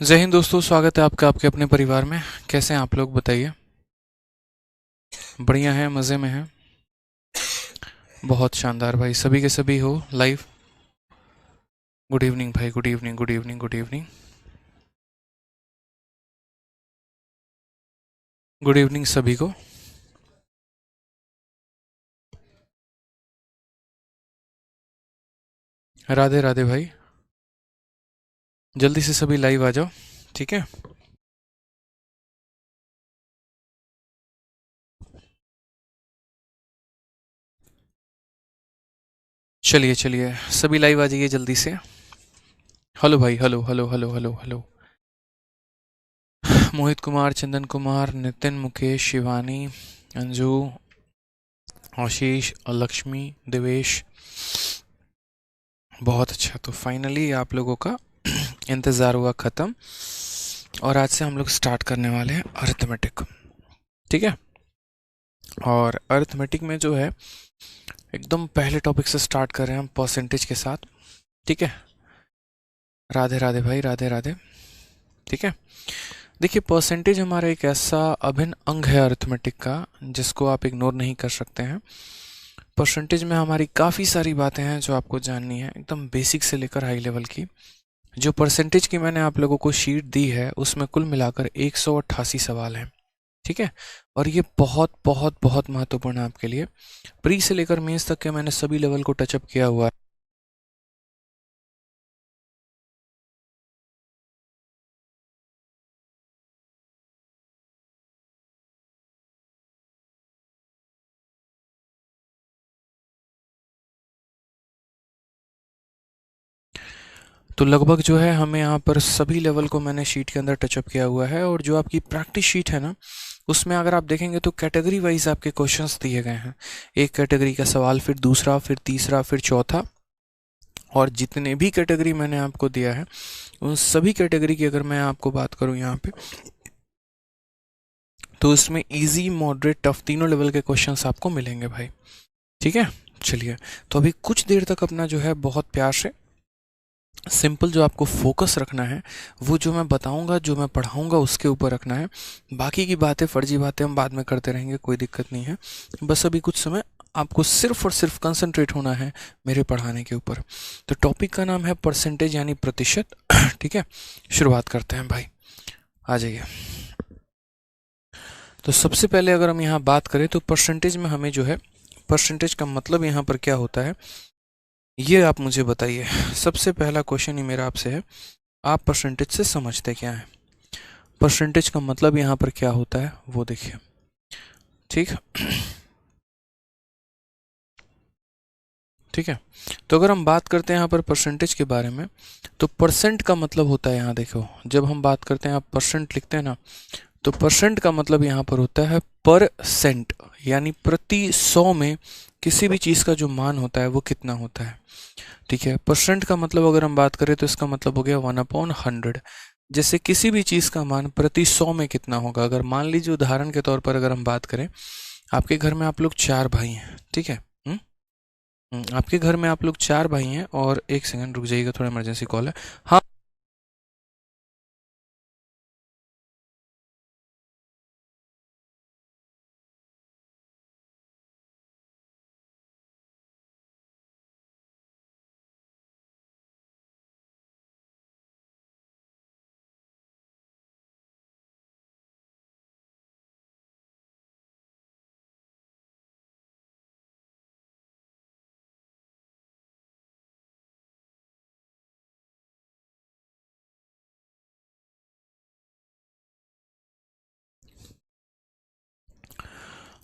जय हिंद दोस्तों, स्वागत है आपका आपके अपने परिवार में। कैसे हैं आप लोग, बताइए। बढ़िया हैं, मज़े में हैं। बहुत शानदार भाई, सभी के सभी हो लाइव। गुड इवनिंग भाई, good evening, good evening, good evening. Good evening सभी को। राधे राधे भाई। जल्दी से सभी लाइव आ जाओ, ठीक है। चलिए चलिए, सभी लाइव आ जाइए जल्दी से। हेलो भाई, hello hello hello hello hello. Mohit Kumar, Chandan Kumar, Nitin, Mukesh, Shivani, Anju, Ashish, Lakshmi, Devesh. बहुत अच्छा, तो फाइनली आप लोगों का इंतज़ार हुआ ख़त्म। और आज से हम लोग स्टार्ट करने वाले हैं अरिथमेटिक, ठीक है। और अरिथमेटिक में जो है, एकदम पहले टॉपिक से स्टार्ट कर रहे हैं हम परसेंटेज के साथ, ठीक है। राधे राधे भाई, राधे राधे। ठीक है, देखिए परसेंटेज हमारा एक ऐसा अभिन्न अंग है अरिथमेटिक का, जिसको आप इग्नोर नहीं कर सकते हैं। परसेंटेज में हमारी काफ़ी सारी बातें हैं जो आपको जाननी है, एकदम बेसिक से लेकर हाई लेवल की। जो परसेंटेज की मैंने आप लोगों को शीट दी है, उसमें कुल मिलाकर 188 सवाल हैं, ठीक है। और ये बहुत बहुत बहुत महत्वपूर्ण है आपके लिए। प्री से लेकर मेंस तक के मैंने सभी लेवल को टचअप किया हुआ है। तो लगभग जो है, हमें यहाँ पर सभी लेवल को मैंने शीट के अंदर टचअप किया हुआ है। और जो आपकी प्रैक्टिस शीट है ना, उसमें अगर आप देखेंगे तो कैटेगरी वाइज आपके क्वेश्चंस दिए गए हैं। एक कैटेगरी का सवाल, फिर दूसरा, फिर तीसरा, फिर चौथा। और जितने भी कैटेगरी मैंने आपको दिया है, उन सभी कैटेगरी की अगर मैं आपको बात करूँ यहाँ पे, तो इसमें इजी, मॉडरेट, टफ तीनों लेवल के क्वेश्चंस आपको मिलेंगे भाई, ठीक है। चलिए, तो अभी कुछ देर तक अपना जो है बहुत प्यार से सिंपल जो आपको फोकस रखना है, वो जो मैं बताऊंगा, जो मैं पढ़ाऊंगा, उसके ऊपर रखना है। बाकी की बातें, फर्जी बातें हम बाद में करते रहेंगे, कोई दिक्कत नहीं है। बस अभी कुछ समय आपको सिर्फ और सिर्फ कंसंट्रेट होना है मेरे पढ़ाने के ऊपर। तो टॉपिक का नाम है परसेंटेज, यानी प्रतिशत, ठीक है। शुरुआत करते हैं भाई, आ जाइए। तो सबसे पहले अगर हम यहाँ बात करें तो परसेंटेज में हमें जो है, परसेंटेज का मतलब यहाँ पर क्या होता है, ये आप मुझे बताइए। सबसे पहला क्वेश्चन ही मेरा आपसे है, आप परसेंटेज से समझते क्या हैं? परसेंटेज का मतलब यहाँ पर क्या होता है वो देखिए, ठीक है। ठीक है, तो अगर हम बात करते हैं यहाँ पर परसेंटेज के बारे में, तो परसेंट का मतलब होता है, यहाँ देखो, जब हम बात करते हैं, आप परसेंट लिखते हैं ना, तो परसेंट का मतलब यहाँ पर होता है परसेंट, यानी प्रति 100 में किसी भी चीज़ का जो मान होता है वो कितना होता है, ठीक है। परसेंट का मतलब अगर हम बात करें तो इसका मतलब हो गया 1/100। जैसे किसी भी चीज़ का मान प्रति 100 में कितना होगा, अगर मान लीजिए उदाहरण के तौर पर अगर हम बात करें, आपके घर में आप लोग 4 भाई हैं, ठीक है। आपके घर में आप लोग 4 भाई हैं, और एक सेकंड रुक जाइएगा, थोड़ा इमरजेंसी कॉल है। हाँ,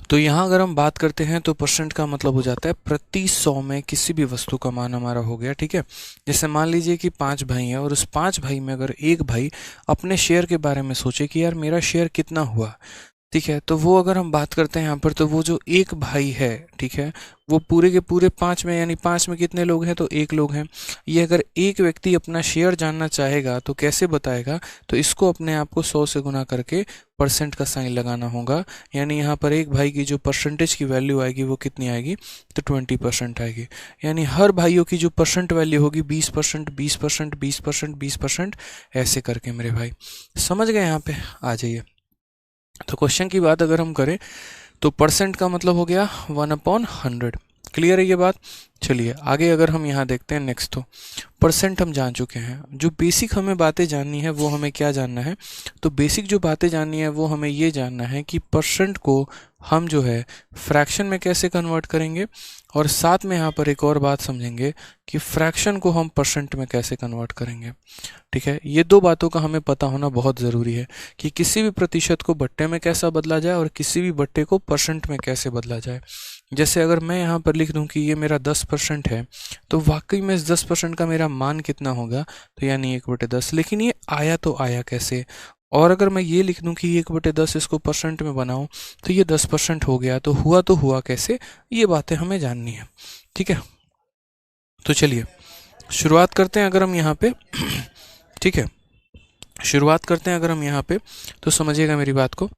तो यहाँ अगर हम बात करते हैं तो परसेंट का मतलब हो जाता है प्रति 100 में किसी भी वस्तु का मान हमारा हो गया, ठीक है। जैसे मान लीजिए कि 5 भाई हैं, और उस 5 भाई में अगर एक भाई अपने शेयर के बारे में सोचे कि यार मेरा शेयर कितना हुआ, ठीक है, तो वो अगर हम बात करते हैं यहाँ पर, तो वो जो एक भाई है, ठीक है, वो पूरे के पूरे 5 में, यानी 5 में कितने लोग हैं, तो एक लोग हैं। ये अगर एक व्यक्ति अपना शेयर जानना चाहेगा तो कैसे बताएगा, तो इसको अपने आप को 100 से गुना करके परसेंट का साइन लगाना होगा। यानी यहाँ पर एक भाई की जो परसेंटेज की वैल्यू आएगी वो कितनी आएगी, तो 20% आएगी। यानी हर भाइयों की जो परसेंट वैल्यू होगी 20%, 20%, 20%, 20%, ऐसे करके मेरे भाई। समझ गए? यहाँ पे आ जाइए। तो क्वेश्चन की बात अगर हम करें तो परसेंट का मतलब हो गया 1/100। क्लियर है ये बात? चलिए आगे अगर हम यहाँ देखते हैं नेक्स्ट, तो परसेंट हम जान चुके हैं। जो बेसिक हमें बातें जाननी है वो हमें क्या जानना है, तो बेसिक जो बातें जाननी है वो हमें ये जानना है कि परसेंट को हम जो है फ्रैक्शन में कैसे कन्वर्ट करेंगे, और साथ में यहाँ पर एक और बात समझेंगे कि फ्रैक्शन को हम परसेंट में कैसे कन्वर्ट करेंगे। ठीक है, ये दो बातों का हमें पता होना बहुत ज़रूरी है कि किसी भी प्रतिशत को बट्टे में कैसा बदला जाए और किसी भी बट्टे को परसेंट में कैसे बदला जाए। जैसे अगर मैं यहाँ पर लिख दूँ कि ये मेरा 10% है, तो वाकई में इस 10% का मेरा मान कितना होगा, तो यानी 1/10। लेकिन ये आया तो आया कैसे? और अगर मैं ये लिख दूँ कि 1/10 इसको परसेंट में बनाऊँ तो ये 10% हो गया, तो हुआ कैसे? ये बातें हमें जाननी है। ठीक है, तो चलिए शुरुआत करते हैं अगर हम यहाँ पे ठीक है, शुरुआत करते हैं अगर हम यहाँ पे, तो समझिएगा मेरी बात को।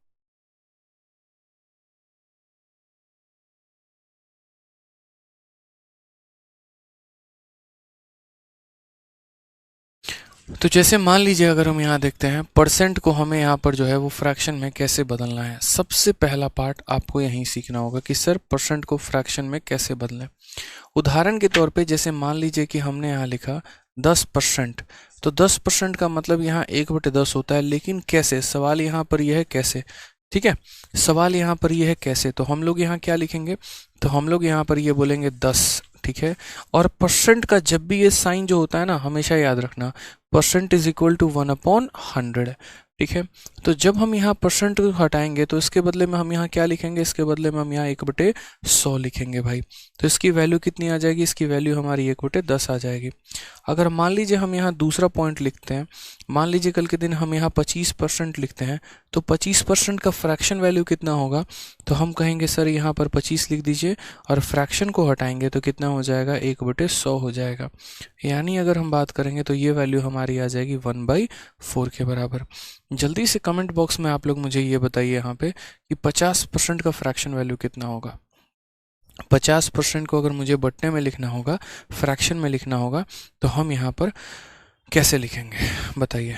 तो जैसे मान लीजिए अगर हम यहाँ देखते हैं परसेंट को हमें यहाँ पर जो है वो फ्रैक्शन में कैसे बदलना है। सबसे पहला पार्ट आपको यहीं सीखना होगा कि सर परसेंट को फ्रैक्शन में कैसे बदलें। उदाहरण के तौर पे जैसे मान लीजिए कि हमने यहाँ लिखा 10%, तो 10% का मतलब यहाँ 1/10 होता है। लेकिन कैसे, सवाल यहाँ पर यह है कैसे। ठीक है, सवाल यहाँ पर यह है कैसे, तो हम लोग यहाँ क्या लिखेंगे, तो हम लोग यहाँ पर ये बोलेंगे 10। ठीक है, और परसेंट का जब भी ये साइन जो होता है ना, हमेशा याद रखना, परसेंट इज इक्वल टू 1/100। ठीक है, तो जब हम यहाँ परसेंट को हटाएंगे तो इसके बदले में हम यहाँ क्या लिखेंगे, इसके बदले में हम यहाँ 1/100 लिखेंगे भाई। तो इसकी वैल्यू कितनी आ जाएगी, इसकी वैल्यू हमारी 1/10 आ जाएगी। अगर मान लीजिए हम यहाँ दूसरा पॉइंट लिखते हैं, मान लीजिए कल के दिन हम यहाँ 25% लिखते हैं, तो 25% का फ्रैक्शन वैल्यू कितना होगा, तो हम कहेंगे सर यहाँ पर 25 लिख दीजिए, और फ्रैक्शन को हटाएंगे तो कितना हो जाएगा, 1/100 हो जाएगा। यानी अगर हम बात करेंगे तो ये वैल्यू हमारी आ जाएगी 1/4 के बराबर। जल्दी से कमेंट बॉक्स में आप लोग मुझे ये बताइए यहाँ पे कि 50% का फ्रैक्शन वैल्यू कितना होगा। 50% को अगर मुझे बट्टे में लिखना होगा, फ्रैक्शन में लिखना होगा, तो हम यहाँ पर कैसे लिखेंगे बताइए।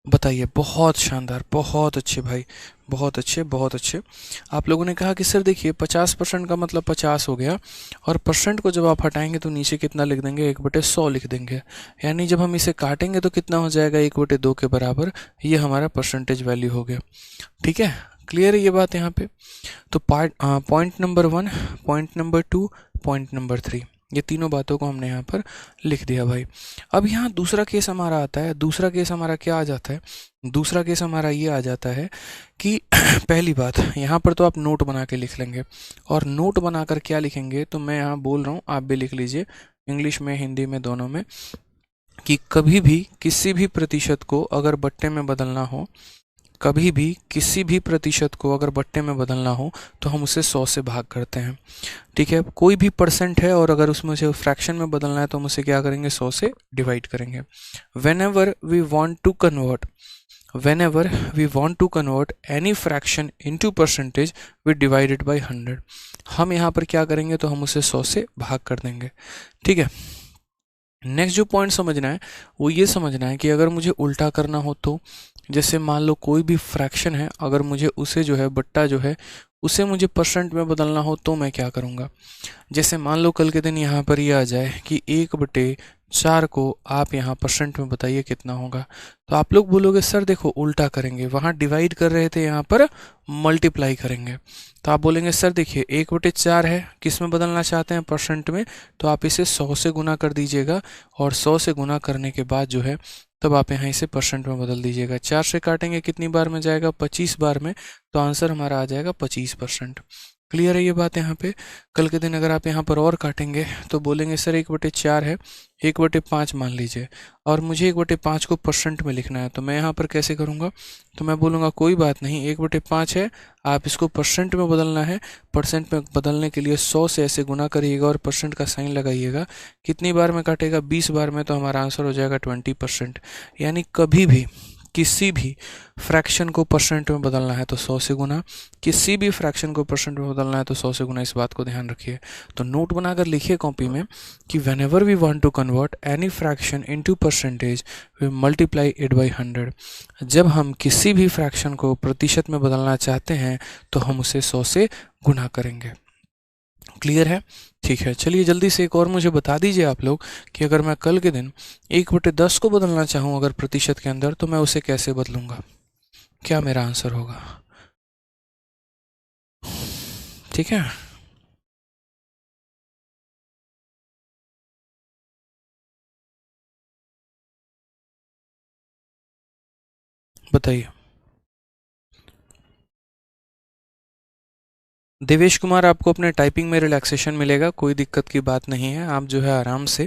बताइए, बहुत शानदार, बहुत अच्छे भाई, बहुत अच्छे, बहुत अच्छे। आप लोगों ने कहा कि सर देखिए 50% का मतलब 50 हो गया, और परसेंट को जब आप हटाएंगे तो नीचे कितना लिख देंगे, 1/100 लिख देंगे। यानी जब हम इसे काटेंगे तो कितना हो जाएगा, 1/2 के बराबर। ये हमारा परसेंटेज वैल्यू हो गया। ठीक है, क्लियर है ये बात यहाँ पे। तो point number 1, point number 2, point number 3, ये तीनों बातों को हमने यहाँ पर लिख दिया भाई। अब यहाँ दूसरा केस हमारा आता है। दूसरा केस हमारा क्या आ जाता है, दूसरा केस हमारा ये आ जाता है कि पहली बात यहाँ पर तो आप नोट बना के लिख लेंगे, और नोट बनाकर क्या लिखेंगे, तो मैं यहाँ बोल रहा हूँ, आप भी लिख लीजिए, इंग्लिश में हिंदी में दोनों में, कि कभी भी किसी भी प्रतिशत को अगर बट्टे में बदलना हो, कभी भी किसी भी प्रतिशत को अगर बट्टे में बदलना हो, तो हम उसे 100 से भाग करते हैं। ठीक है, कोई भी परसेंट है और अगर उसमें से फ्रैक्शन में बदलना है तो हम उसे क्या करेंगे, 100 से डिवाइड करेंगे। Whenever we want to convert, whenever we want to convert any fraction into percentage we divide it by 100। हम यहाँ पर क्या करेंगे, तो हम उसे 100 से भाग कर देंगे। ठीक है, नेक्स्ट जो पॉइंट समझना है वो ये समझना है कि अगर मुझे उल्टा करना हो, तो जैसे मान लो कोई भी फ्रैक्शन है, अगर मुझे उसे जो है बट्टा जो है उसे मुझे परसेंट में बदलना हो, तो मैं क्या करूँगा। जैसे मान लो कल के दिन यहाँ पर ये आ जाए कि 1/4 को आप यहाँ परसेंट में बताइए कितना होगा, तो आप लोग बोलोगे सर देखो उल्टा करेंगे, वहाँ डिवाइड कर रहे थे, यहाँ पर मल्टीप्लाई करेंगे। तो आप बोलेंगे सर देखिए 1/4 है, किस में बदलना चाहते हैं, परसेंट में, तो आप इसे 100 से गुना कर दीजिएगा, और 100 से गुना करने के बाद जो है तब आप यहाँ इसे परसेंट में बदल दीजिएगा। 4 से काटेंगे कितनी बार में जाएगा, 25 बार में, तो आंसर हमारा आ जाएगा 25%। क्लियर है ये बात यहाँ पे। कल के दिन अगर आप यहाँ पर और काटेंगे तो बोलेंगे सर 1/4 है, 1/5 मान लीजिए, और मुझे 1/5 को परसेंट में लिखना है, तो मैं यहाँ पर कैसे करूँगा, तो मैं बोलूँगा कोई बात नहीं, 1/5 है, आप इसको परसेंट में बदलना है। परसेंट में बदलने के लिए 100 से ऐसे गुना करिएगा और परसेंट का साइन लगाइएगा। कितनी बार में काटेगा, 20 बार में, तो हमारा आंसर हो जाएगा 20%। यानी कभी भी किसी भी फ्रैक्शन को परसेंट में बदलना है तो 100 से गुना, किसी भी फ्रैक्शन को परसेंट में बदलना है तो 100 से गुना। इस बात को ध्यान रखिए। तो नोट बनाकर लिखिए कॉपी में कि whenever we want to convert any fraction into percentage we multiply it by 100। जब हम किसी भी फ्रैक्शन को प्रतिशत में बदलना चाहते हैं तो हम उसे 100 से गुना करेंगे। क्लियर है? ठीक है, चलिए जल्दी से एक और मुझे बता दीजिए आप लोग कि अगर मैं कल के दिन 1/10 को बदलना चाहूँ अगर प्रतिशत के अंदर, तो मैं उसे कैसे बदलूंगा, क्या मेरा आंसर होगा? ठीक है, बताइए। देवेश कुमार, आपको अपने टाइपिंग में रिलैक्सेशन मिलेगा, कोई दिक्कत की बात नहीं है। आप जो है आराम से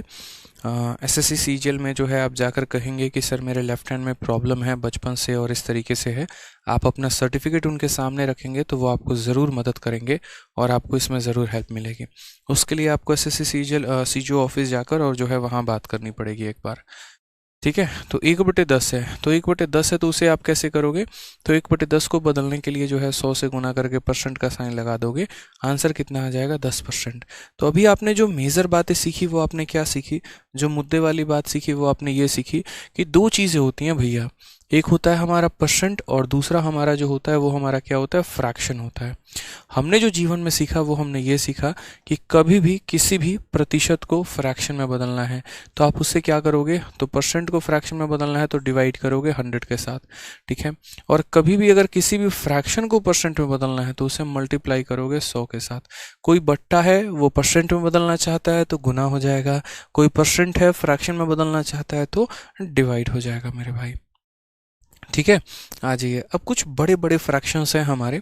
एसएससी सीजीएल में जो है आप जाकर कहेंगे कि सर मेरे लेफ्ट हैंड में प्रॉब्लम है बचपन से और इस तरीके से है। आप अपना सर्टिफिकेट उनके सामने रखेंगे तो वो आपको ज़रूर मदद करेंगे और आपको इसमें ज़रूर हेल्प मिलेगी। उसके लिए आपको एसएससी सीजीएल सीजीओ ऑफिस जाकर और जो है वहाँ बात करनी पड़ेगी एक बार। ठीक है, तो 1/10 है, तो 1/10 है तो उसे आप कैसे करोगे, तो 1/10 को बदलने के लिए जो है 100 से गुना करके परसेंट का साइन लगा दोगे, आंसर कितना आ जाएगा, 10%। तो अभी आपने जो मेजर बातें सीखी वो आपने क्या सीखी, जो मुद्दे वाली बात सीखी वो आपने ये सीखी कि दो चीज़ें होती हैं भैया, एक होता है हमारा परसेंट और दूसरा हमारा जो होता है वो हमारा क्या होता है, फ्रैक्शन होता है। हमने जो जीवन में सीखा वो हमने ये सीखा कि कभी भी किसी भी प्रतिशत को फ्रैक्शन में बदलना है तो आप उससे क्या करोगे, तो परसेंट को फ्रैक्शन में बदलना है तो डिवाइड करोगे 100 के साथ। ठीक है, और कभी भी अगर किसी भी फ्रैक्शन को परसेंट में बदलना है तो उसे मल्टीप्लाई करोगे 100 के साथ। कोई बट्टा है वो परसेंट में बदलना चाहता है तो गुना हो जाएगा, कोई परसेंट है फ्रैक्शन में बदलना चाहता है तो डिवाइड हो जाएगा मेरे भाई। ठीक है, आ जाइए। अब कुछ बड़े बड़े फ्रैक्शंस हैं हमारे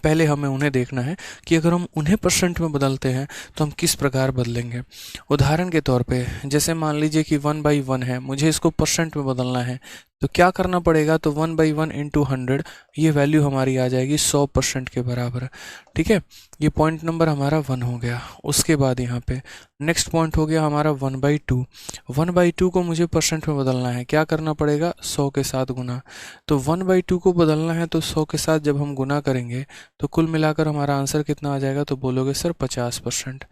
पहले हमें उन्हें देखना है कि अगर हम उन्हें परसेंट में बदलते हैं तो हम किस प्रकार बदलेंगे। उदाहरण के तौर पे जैसे मान लीजिए कि 1/1 है, मुझे इसको परसेंट में बदलना है तो क्या करना पड़ेगा, तो 1/1 इंटू 100, ये वैल्यू हमारी आ जाएगी 100% के बराबर। ठीक है, ये पॉइंट नंबर हमारा 1 हो गया। उसके बाद यहाँ पे नेक्स्ट पॉइंट हो गया हमारा 1/2। 1/2 को मुझे परसेंट में बदलना है, क्या करना पड़ेगा, 100 के साथ गुना। तो 1/2 को बदलना है तो 100 के साथ जब हम गुना करेंगे तो कुल मिलाकर हमारा आंसर कितना आ जाएगा, तो बोलोगे सर 50%।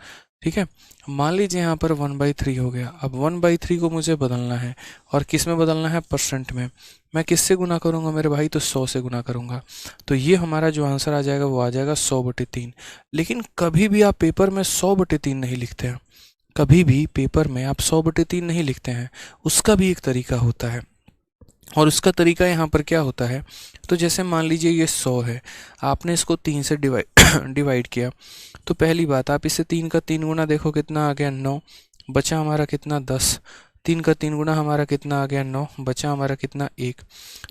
ठीक है, मान लीजिए यहाँ पर 1/3 हो गया। अब 1/3 को मुझे बदलना है और किस में बदलना है, परसेंट में। मैं किससे गुना करूँगा मेरे भाई, तो 100 से गुना करूँगा। तो ये हमारा जो आंसर आ जाएगा वो आ जाएगा 100/3। लेकिन कभी भी आप पेपर में 100/3 नहीं लिखते हैं, कभी भी पेपर में आप 100/3 नहीं लिखते हैं, उसका भी एक तरीका होता है। और उसका तरीका यहाँ पर क्या होता है, तो जैसे मान लीजिए ये 100 है, आपने इसको 3 से डिवाइड किया, तो पहली बात आप इसे 3 का 3 गुना देखो कितना आ गया, 9, बचा हमारा कितना, 10। 3 का 3 गुना हमारा कितना आ गया, 9, बचा हमारा कितना, 1।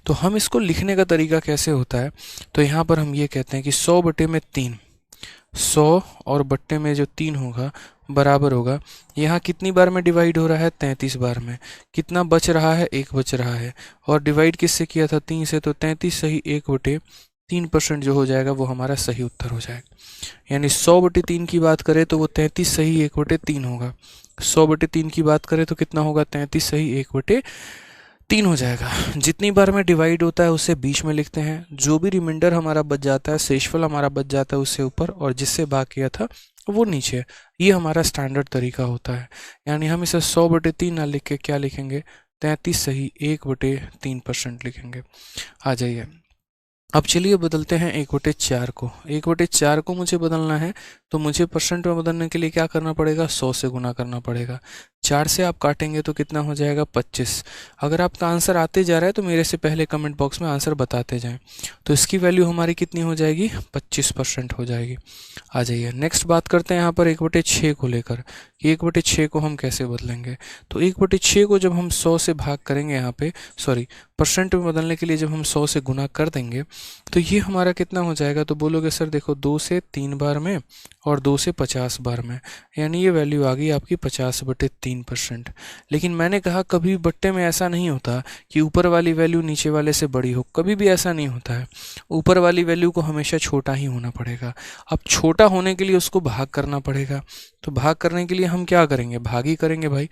तो हम इसको लिखने का तरीका कैसे होता है, तो यहाँ पर हम ये कहते हैं कि 100/3, 100 और बट्टे में जो 3 होगा बराबर होगा, यहाँ कितनी बार में डिवाइड हो रहा है, 33 बार में। कितना बच रहा है, 1 बच रहा है, और डिवाइड किससे किया था, 3 से, तो 33 सही 1/3% जो हो जाएगा वो हमारा सही उत्तर हो जाएगा। यानी 100/3 की बात करें तो वो 33 सही 1/3 होगा। 100/3 की बात करें तो कितना होगा, 33 सही 1/3 हो जाएगा। जितनी बार में डिवाइड होता है उसे बीच में लिखते हैं, जो भी रिमाइंडर हमारा बच जाता है, शेषफल हमारा बच जाता है उससे ऊपर, और जिससे भाग किया था वो नीचे। ये हमारा स्टैंडर्ड तरीका होता है। यानी हम इसे 100/3 ना लिख के क्या लिखेंगे, 33 सही 1/3% लिखेंगे। आ जाइए, अब चलिए बदलते हैं 1/4 को। 1/4 को मुझे बदलना है तो मुझे परसेंट में बदलने के लिए क्या करना पड़ेगा, 100 से गुना करना पड़ेगा। 4 से आप काटेंगे तो कितना हो जाएगा, 25। अगर आपका आंसर आते जा रहा है तो मेरे से पहले कमेंट बॉक्स में आंसर बताते जाएं। तो इसकी वैल्यू हमारी कितनी हो जाएगी, 25% हो जाएगी। आ जाइए, नेक्स्ट बात करते हैं यहाँ पर 1/6 को लेकर। कि 1/6 को हम कैसे बदलेंगे। तो 1/6 को जब हम 100 से भाग करेंगे यहाँ पे, सॉरी परसेंट में बदलने के लिए जब हम 100 से गुना कर देंगे तो ये हमारा कितना हो जाएगा। तो बोलोगे सर देखो 2 से 3 बार में और 2 से 50 बार में, यानी ये वैल्यू आ गई आपकी 50/3%। लेकिन मैंने कहा कभी बट्टे में ऐसा नहीं होता कि ऊपर वाली वैल्यू नीचे वाले से बड़ी हो, कभी भी ऐसा नहीं होता है। ऊपर वाली वैल्यू को हमेशा छोटा ही होना पड़ेगा। अब छोटा होने के लिए उसको भाग करना पड़ेगा। तो भाग करने के लिए हम क्या करेंगे, भाग ही करेंगे भाई।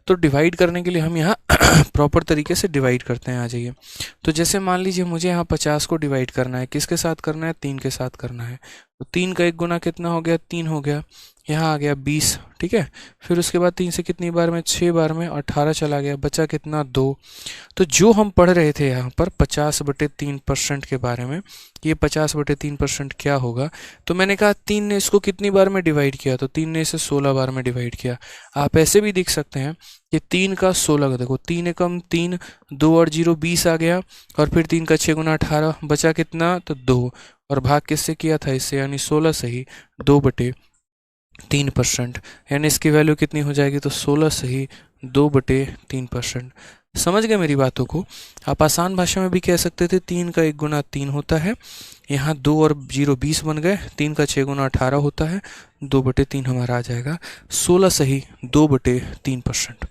तो डिवाइड करने के लिए हम यहाँ प्रॉपर तरीके से डिवाइड करते हैं। आ जाइए। तो जैसे मान लीजिए मुझे यहाँ 50 को डिवाइड करना है, किसके साथ करना है, 3 के साथ करना है। तो 3 का 1 गुना कितना हो गया, 3 हो गया। यहाँ आ गया 20, ठीक है। फिर उसके बाद 3 से कितनी बार में, 6 बार में, 18 चला गया, बचा कितना, 2। तो जो हम पढ़ रहे थे यहाँ पर 50/3% के बारे में, ये 50/3% क्या होगा। तो मैंने कहा 3 ने इसको कितनी बार में डिवाइड किया, तो 3 ने इसे 16 बार में डिवाइड किया। आप ऐसे भी देख सकते हैं कि 3 का 16 का देखो, 3 एकम 3, 2 और 0 20 आ गया, और फिर 3 का 6 गुना 18, बचा कितना, तो 2। और भाग किससे किया था, इससे, यानी 16 से ही 2/3%, यानी इसकी वैल्यू कितनी हो जाएगी, तो 16 से ही 2/3%। समझ गए मेरी बातों को। आप आसान भाषा में भी कह सकते थे 3 का 1 गुना 3 होता है, यहाँ 2 और 0 20 बन गए, 3 का 6 गुना 18 होता है, 2/3 हमारा आ जाएगा, 16 से ही 2/3%।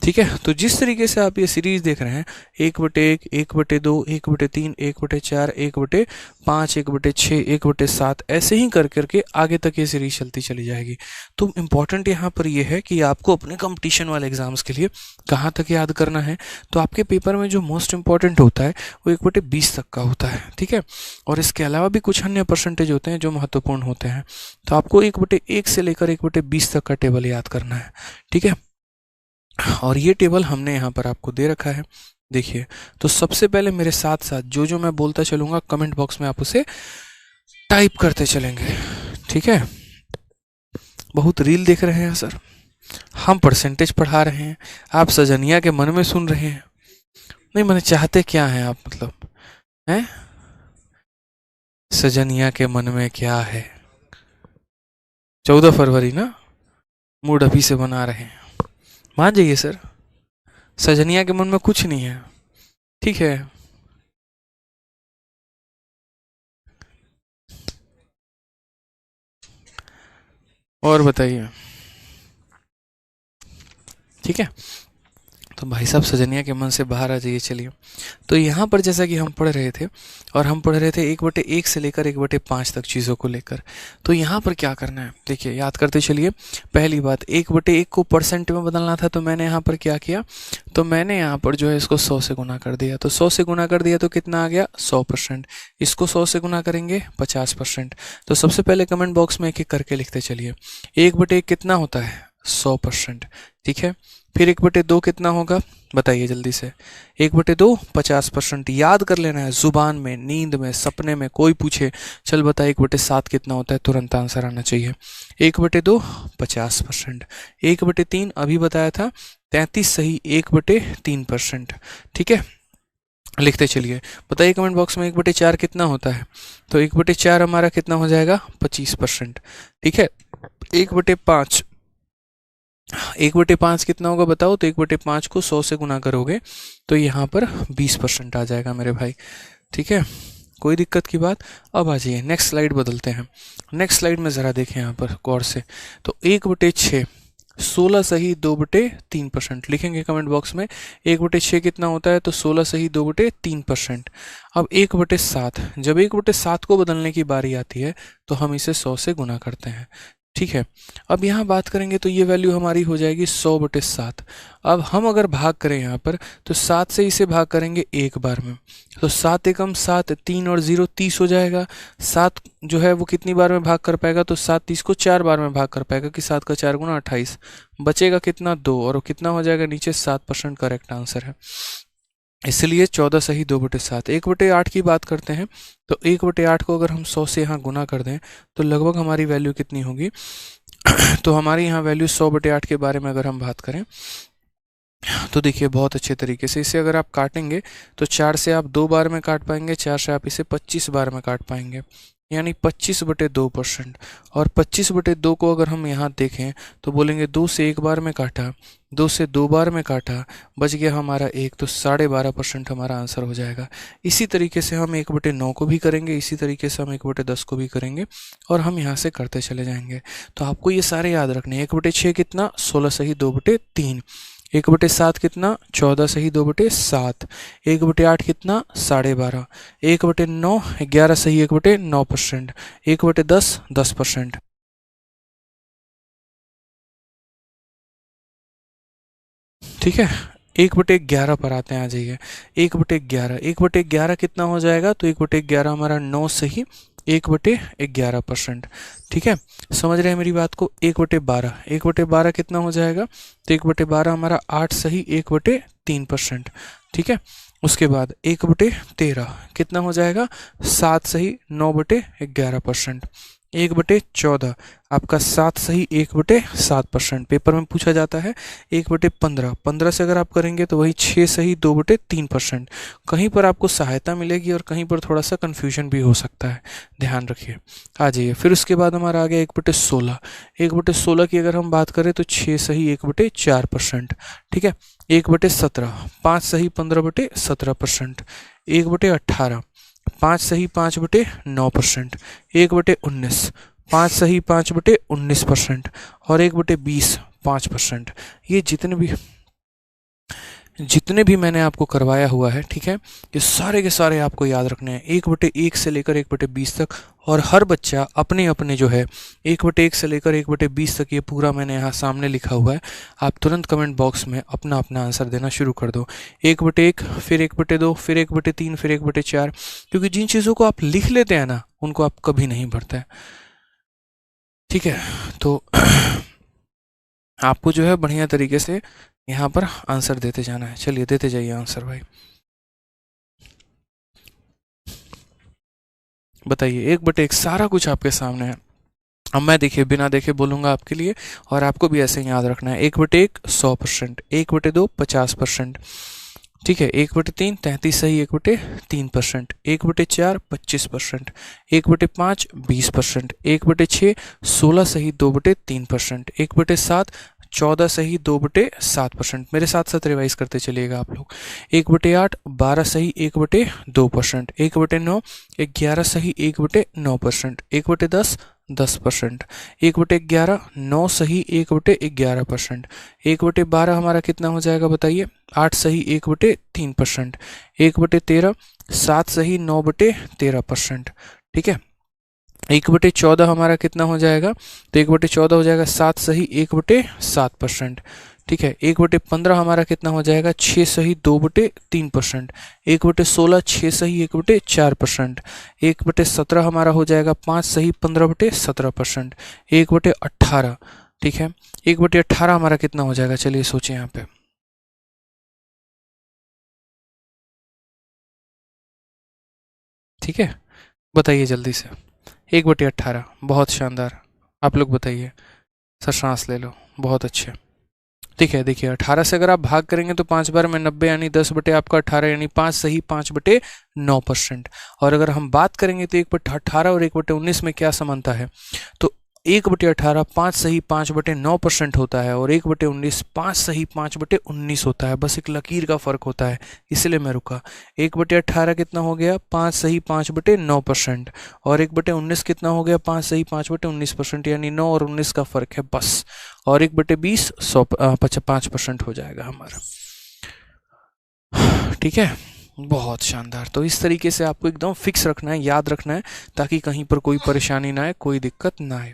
ठीक है। तो जिस तरीके से आप ये सीरीज देख रहे हैं 1/1, 1/2, 1/3, 1/4, 1/5, 1/6, 1/7, ऐसे ही कर करके आगे तक ये सीरीज चलती चली जाएगी। तो इम्पॉर्टेंट यहाँ पर ये है कि आपको अपने कंपटीशन वाले एग्जाम्स के लिए कहाँ तक याद करना है। तो आपके पेपर में जो मोस्ट इंपॉर्टेंट होता है वो 1/20 तक का होता है, ठीक है। और इसके अलावा भी कुछ अन्य परसेंटेज होते हैं जो महत्वपूर्ण होते हैं। तो आपको 1/1 से लेकर 1/20 तक का टेबल याद करना है, ठीक है। और ये टेबल हमने यहाँ पर आपको दे रखा है, देखिए। तो सबसे पहले मेरे साथ साथ जो जो मैं बोलता चलूँगा कमेंट बॉक्स में आप उसे टाइप करते चलेंगे, ठीक है। बहुत रील देख रहे हैं सर, हम परसेंटेज पढ़ा रहे हैं, आप सजनिया के मन में सुन रहे हैं। नहीं मैंने चाहते क्या हैं आप, मतलब हैं सजनिया के मन में क्या है। 14 फरवरी ना, मूड अभी से बना रहे हैं, मान जाइए सर, सजनिया के मन में कुछ नहीं है, ठीक है। और बताइए, ठीक है। तो भाई साहब सजनिया के मन से बाहर आ जाइए। चलिए, तो यहाँ पर जैसा कि हम पढ़ रहे थे, और हम पढ़ रहे थे 1/1 से लेकर 1/5 तक चीज़ों को लेकर। तो यहाँ पर क्या करना है, देखिए याद करते चलिए। पहली बात, 1/1 को परसेंट में बदलना था, तो मैंने यहाँ पर क्या किया, तो मैंने यहाँ पर जो है इसको 100 से गुना कर दिया। तो 100 से गुना कर दिया तो कितना आ गया, 100%। इसको 100 से गुना करेंगे 50%। तो सबसे पहले कमेंट बॉक्स में एक एक करके लिखते चलिए। 1/1 कितना होता है, 100%, ठीक है। फिर 1/2 कितना होगा, बताइए जल्दी से। 1/2 50%, याद कर लेना है, जुबान में, नींद में, सपने में कोई पूछे चल बता 1/7 कितना होता है, तुरंत आंसर आना चाहिए। 1/2 50%। 1/3 अभी बताया था 33 सही 1/3%, ठीक है। लिखते चलिए, बताइए कमेंट बॉक्स में 1/4 कितना होता है। तो 1/4 हमारा कितना हो जाएगा, 25%, ठीक है। 1/5, 1/5 कितना होगा बताओ। तो 1/5 को 100 से गुना करोगे तो यहाँ पर 20% आ जाएगा मेरे भाई, ठीक है। कोई दिक्कत की बात। अब आ जाइए नेक्स्ट स्लाइड बदलते हैं। नेक्स्ट स्लाइड में ज़रा देखें यहाँ पर गौर से। तो 1/6, 16 सही 2/3% लिखेंगे कमेंट बॉक्स में। 1/6 कितना होता है, तो 16 सही 2/3%। अब 1/7, जब 1/7 को बदलने की बारी आती है तो हम इसे 100 से गुना करते हैं, ठीक है। अब यहाँ बात करेंगे तो ये वैल्यू हमारी हो जाएगी 100/7। अब हम अगर भाग करें यहाँ पर तो 7 से इसे भाग करेंगे एक बार में। तो 7 एकम 7, 3 और 0 30 हो जाएगा। 7 जो है वो कितनी बार में भाग कर पाएगा, तो 7 30 को 4 बार में भाग कर पाएगा कि 7 का 4 गुना 28। बचेगा कितना, 2, और कितना हो जाएगा नीचे 7% करेक्ट आंसर है। इसलिए 14 सही 2/7। 1/8 की बात करते हैं तो 1/8 को अगर हम 100 से यहाँ गुना कर दें तो लगभग हमारी वैल्यू कितनी होगी तो हमारी यहाँ वैल्यू 100/8 के बारे में अगर हम बात करें तो देखिए बहुत अच्छे तरीके से इसे अगर आप काटेंगे तो 4 से आप 2 बार में काट पाएंगे, 4 से आप इसे 25 बार में काट पाएंगे। यानी 25/2%। और 25/2 को अगर हम यहाँ देखें तो बोलेंगे 2 से एक बार में काटा, 2 से दो बार में काटा, बच गया हमारा एक, तो 12.5% हमारा आंसर हो जाएगा। इसी तरीके से हम 1/9 को भी करेंगे, इसी तरीके से हम 1/10 को भी करेंगे, और हम यहाँ से करते चले जाएंगे। तो आपको ये सारे याद रखने हैं। 1/6 कितना, 16 सही 2/3। 1/7 कितना, 14 सही 2/7। 1/8 कितना, 12.5। 1/9 11 सही 1/9%। 1/10 10%। ठीक है, 1/11 पर आते हैं, आ जाइए। 1/11, 1/11 कितना हो जाएगा, तो 1/11 हमारा 9 सही 1/11%। ठीक है, समझ रहे हैं मेरी बात को। 1/12, 1/12 कितना हो जाएगा, तो 1/12 हमारा 8 सही 1/3%। ठीक है, उसके बाद 1/13 कितना हो जाएगा, 7 सही 9/11%। 1/14 आपका 7 सही 1/7%। पेपर में पूछा जाता है। 1/15, 15 से अगर आप करेंगे तो वही 6 सही 2/3%। कहीं पर आपको सहायता मिलेगी और कहीं पर थोड़ा सा कन्फ्यूजन भी हो सकता है, ध्यान रखिए। आ जाइए, फिर उसके बाद हमारा आ गया 1/16। 1/16 की अगर हम बात करें तो 6 सही 1/4%। ठीक है, 1/17 5 सही 15/17%। 1/18 5 सही 5/9%। 1/19 5 सही 5/19%। और 1/20 5%। ये जितने भी मैंने आपको करवाया हुआ है, ठीक है, ये सारे के सारे आपको याद रखने हैं, 1/1 से लेकर 1/20 तक। और हर बच्चा अपने अपने जो है 1/1 से लेकर 1/20 तक, ये पूरा मैंने यहाँ सामने लिखा हुआ है। आप तुरंत कमेंट बॉक्स में अपना अपना आंसर देना शुरू कर दो। 1/1, फिर 1/2, फिर 1/3, फिर 1/4, क्योंकि जिन चीज़ों को आप लिख लेते हैं ना, उनको आप कभी नहीं भरते हैं। ठीक है, तो आपको जो है बढ़िया तरीके से यहाँ पर आंसर देते जाना है। चलिए देते जाइए आंसर भाई, बताइए। 1/1 सारा कुछ आपके सामने है। अब मैं देखिए बिना देखे बोलूंगा आपके लिए, और आपको भी ऐसे ही याद रखना है। 1/1 100%। 1/2 50%। ठीक है, 1/3 33 सही 1/3%। 1/4 25%। 1/5 20%। 1/6 16 सही 2/3%। 1/7 14 सही 2/7%। मेरे साथ साथ रिवाइज करते चलिएगा आप लोग। 1/8 12 सही 1/2%। 1/9 11 सही 1/9%। 1/10 10%। 1/11 9 सही 1/11%। 1/12 हमारा कितना हो जाएगा बताइए, 8 सही 1/3%। 1/13 7 सही 9/13%। ठीक है, 1/14 हमारा कितना हो जाएगा, तो 1/14 हो जाएगा 7 सही 1/7%। ठीक है, 1/15 हमारा कितना हो जाएगा, 6 सही 2/3%। 1/16 6 सही 1/4%। 1/17 हमारा हो जाएगा 5 सही 15/17%। 1/18, ठीक है, 1/18 हमारा कितना हो जाएगा, चलिए सोचें यहाँ पे। ठीक है, बताइए जल्दी से। 1/18, बहुत शानदार। आप लोग बताइए, सर सांस ले लो, बहुत अच्छे। ठीक है, देखिए 18 से अगर आप भाग करेंगे तो 5 बार में 90, यानी 10 बटे आपका 18, यानी 5 सही 5/9%। और अगर हम बात करेंगे तो 1/18 और 1/19 में क्या समानता है, तो 1/18 5 सही 5/9% होता है, और 1/19 5 सही 5/19 होता है। बस एक लकीर का फर्क होता है, इसलिए मैं रुका। 1/18 कितना हो गया, 5 सही 5/9%। और 1/19 कितना हो गया, 5 सही 5/19%, यानी 9 और 19 का फर्क है बस। और 1/20 5% हो जाएगा हमारा। ठीक है, बहुत शानदार। तो इस तरीके से आपको एकदम फिक्स रखना है, याद रखना है, ताकि कहीं पर कोई परेशानी ना आए, कोई दिक्कत ना आए।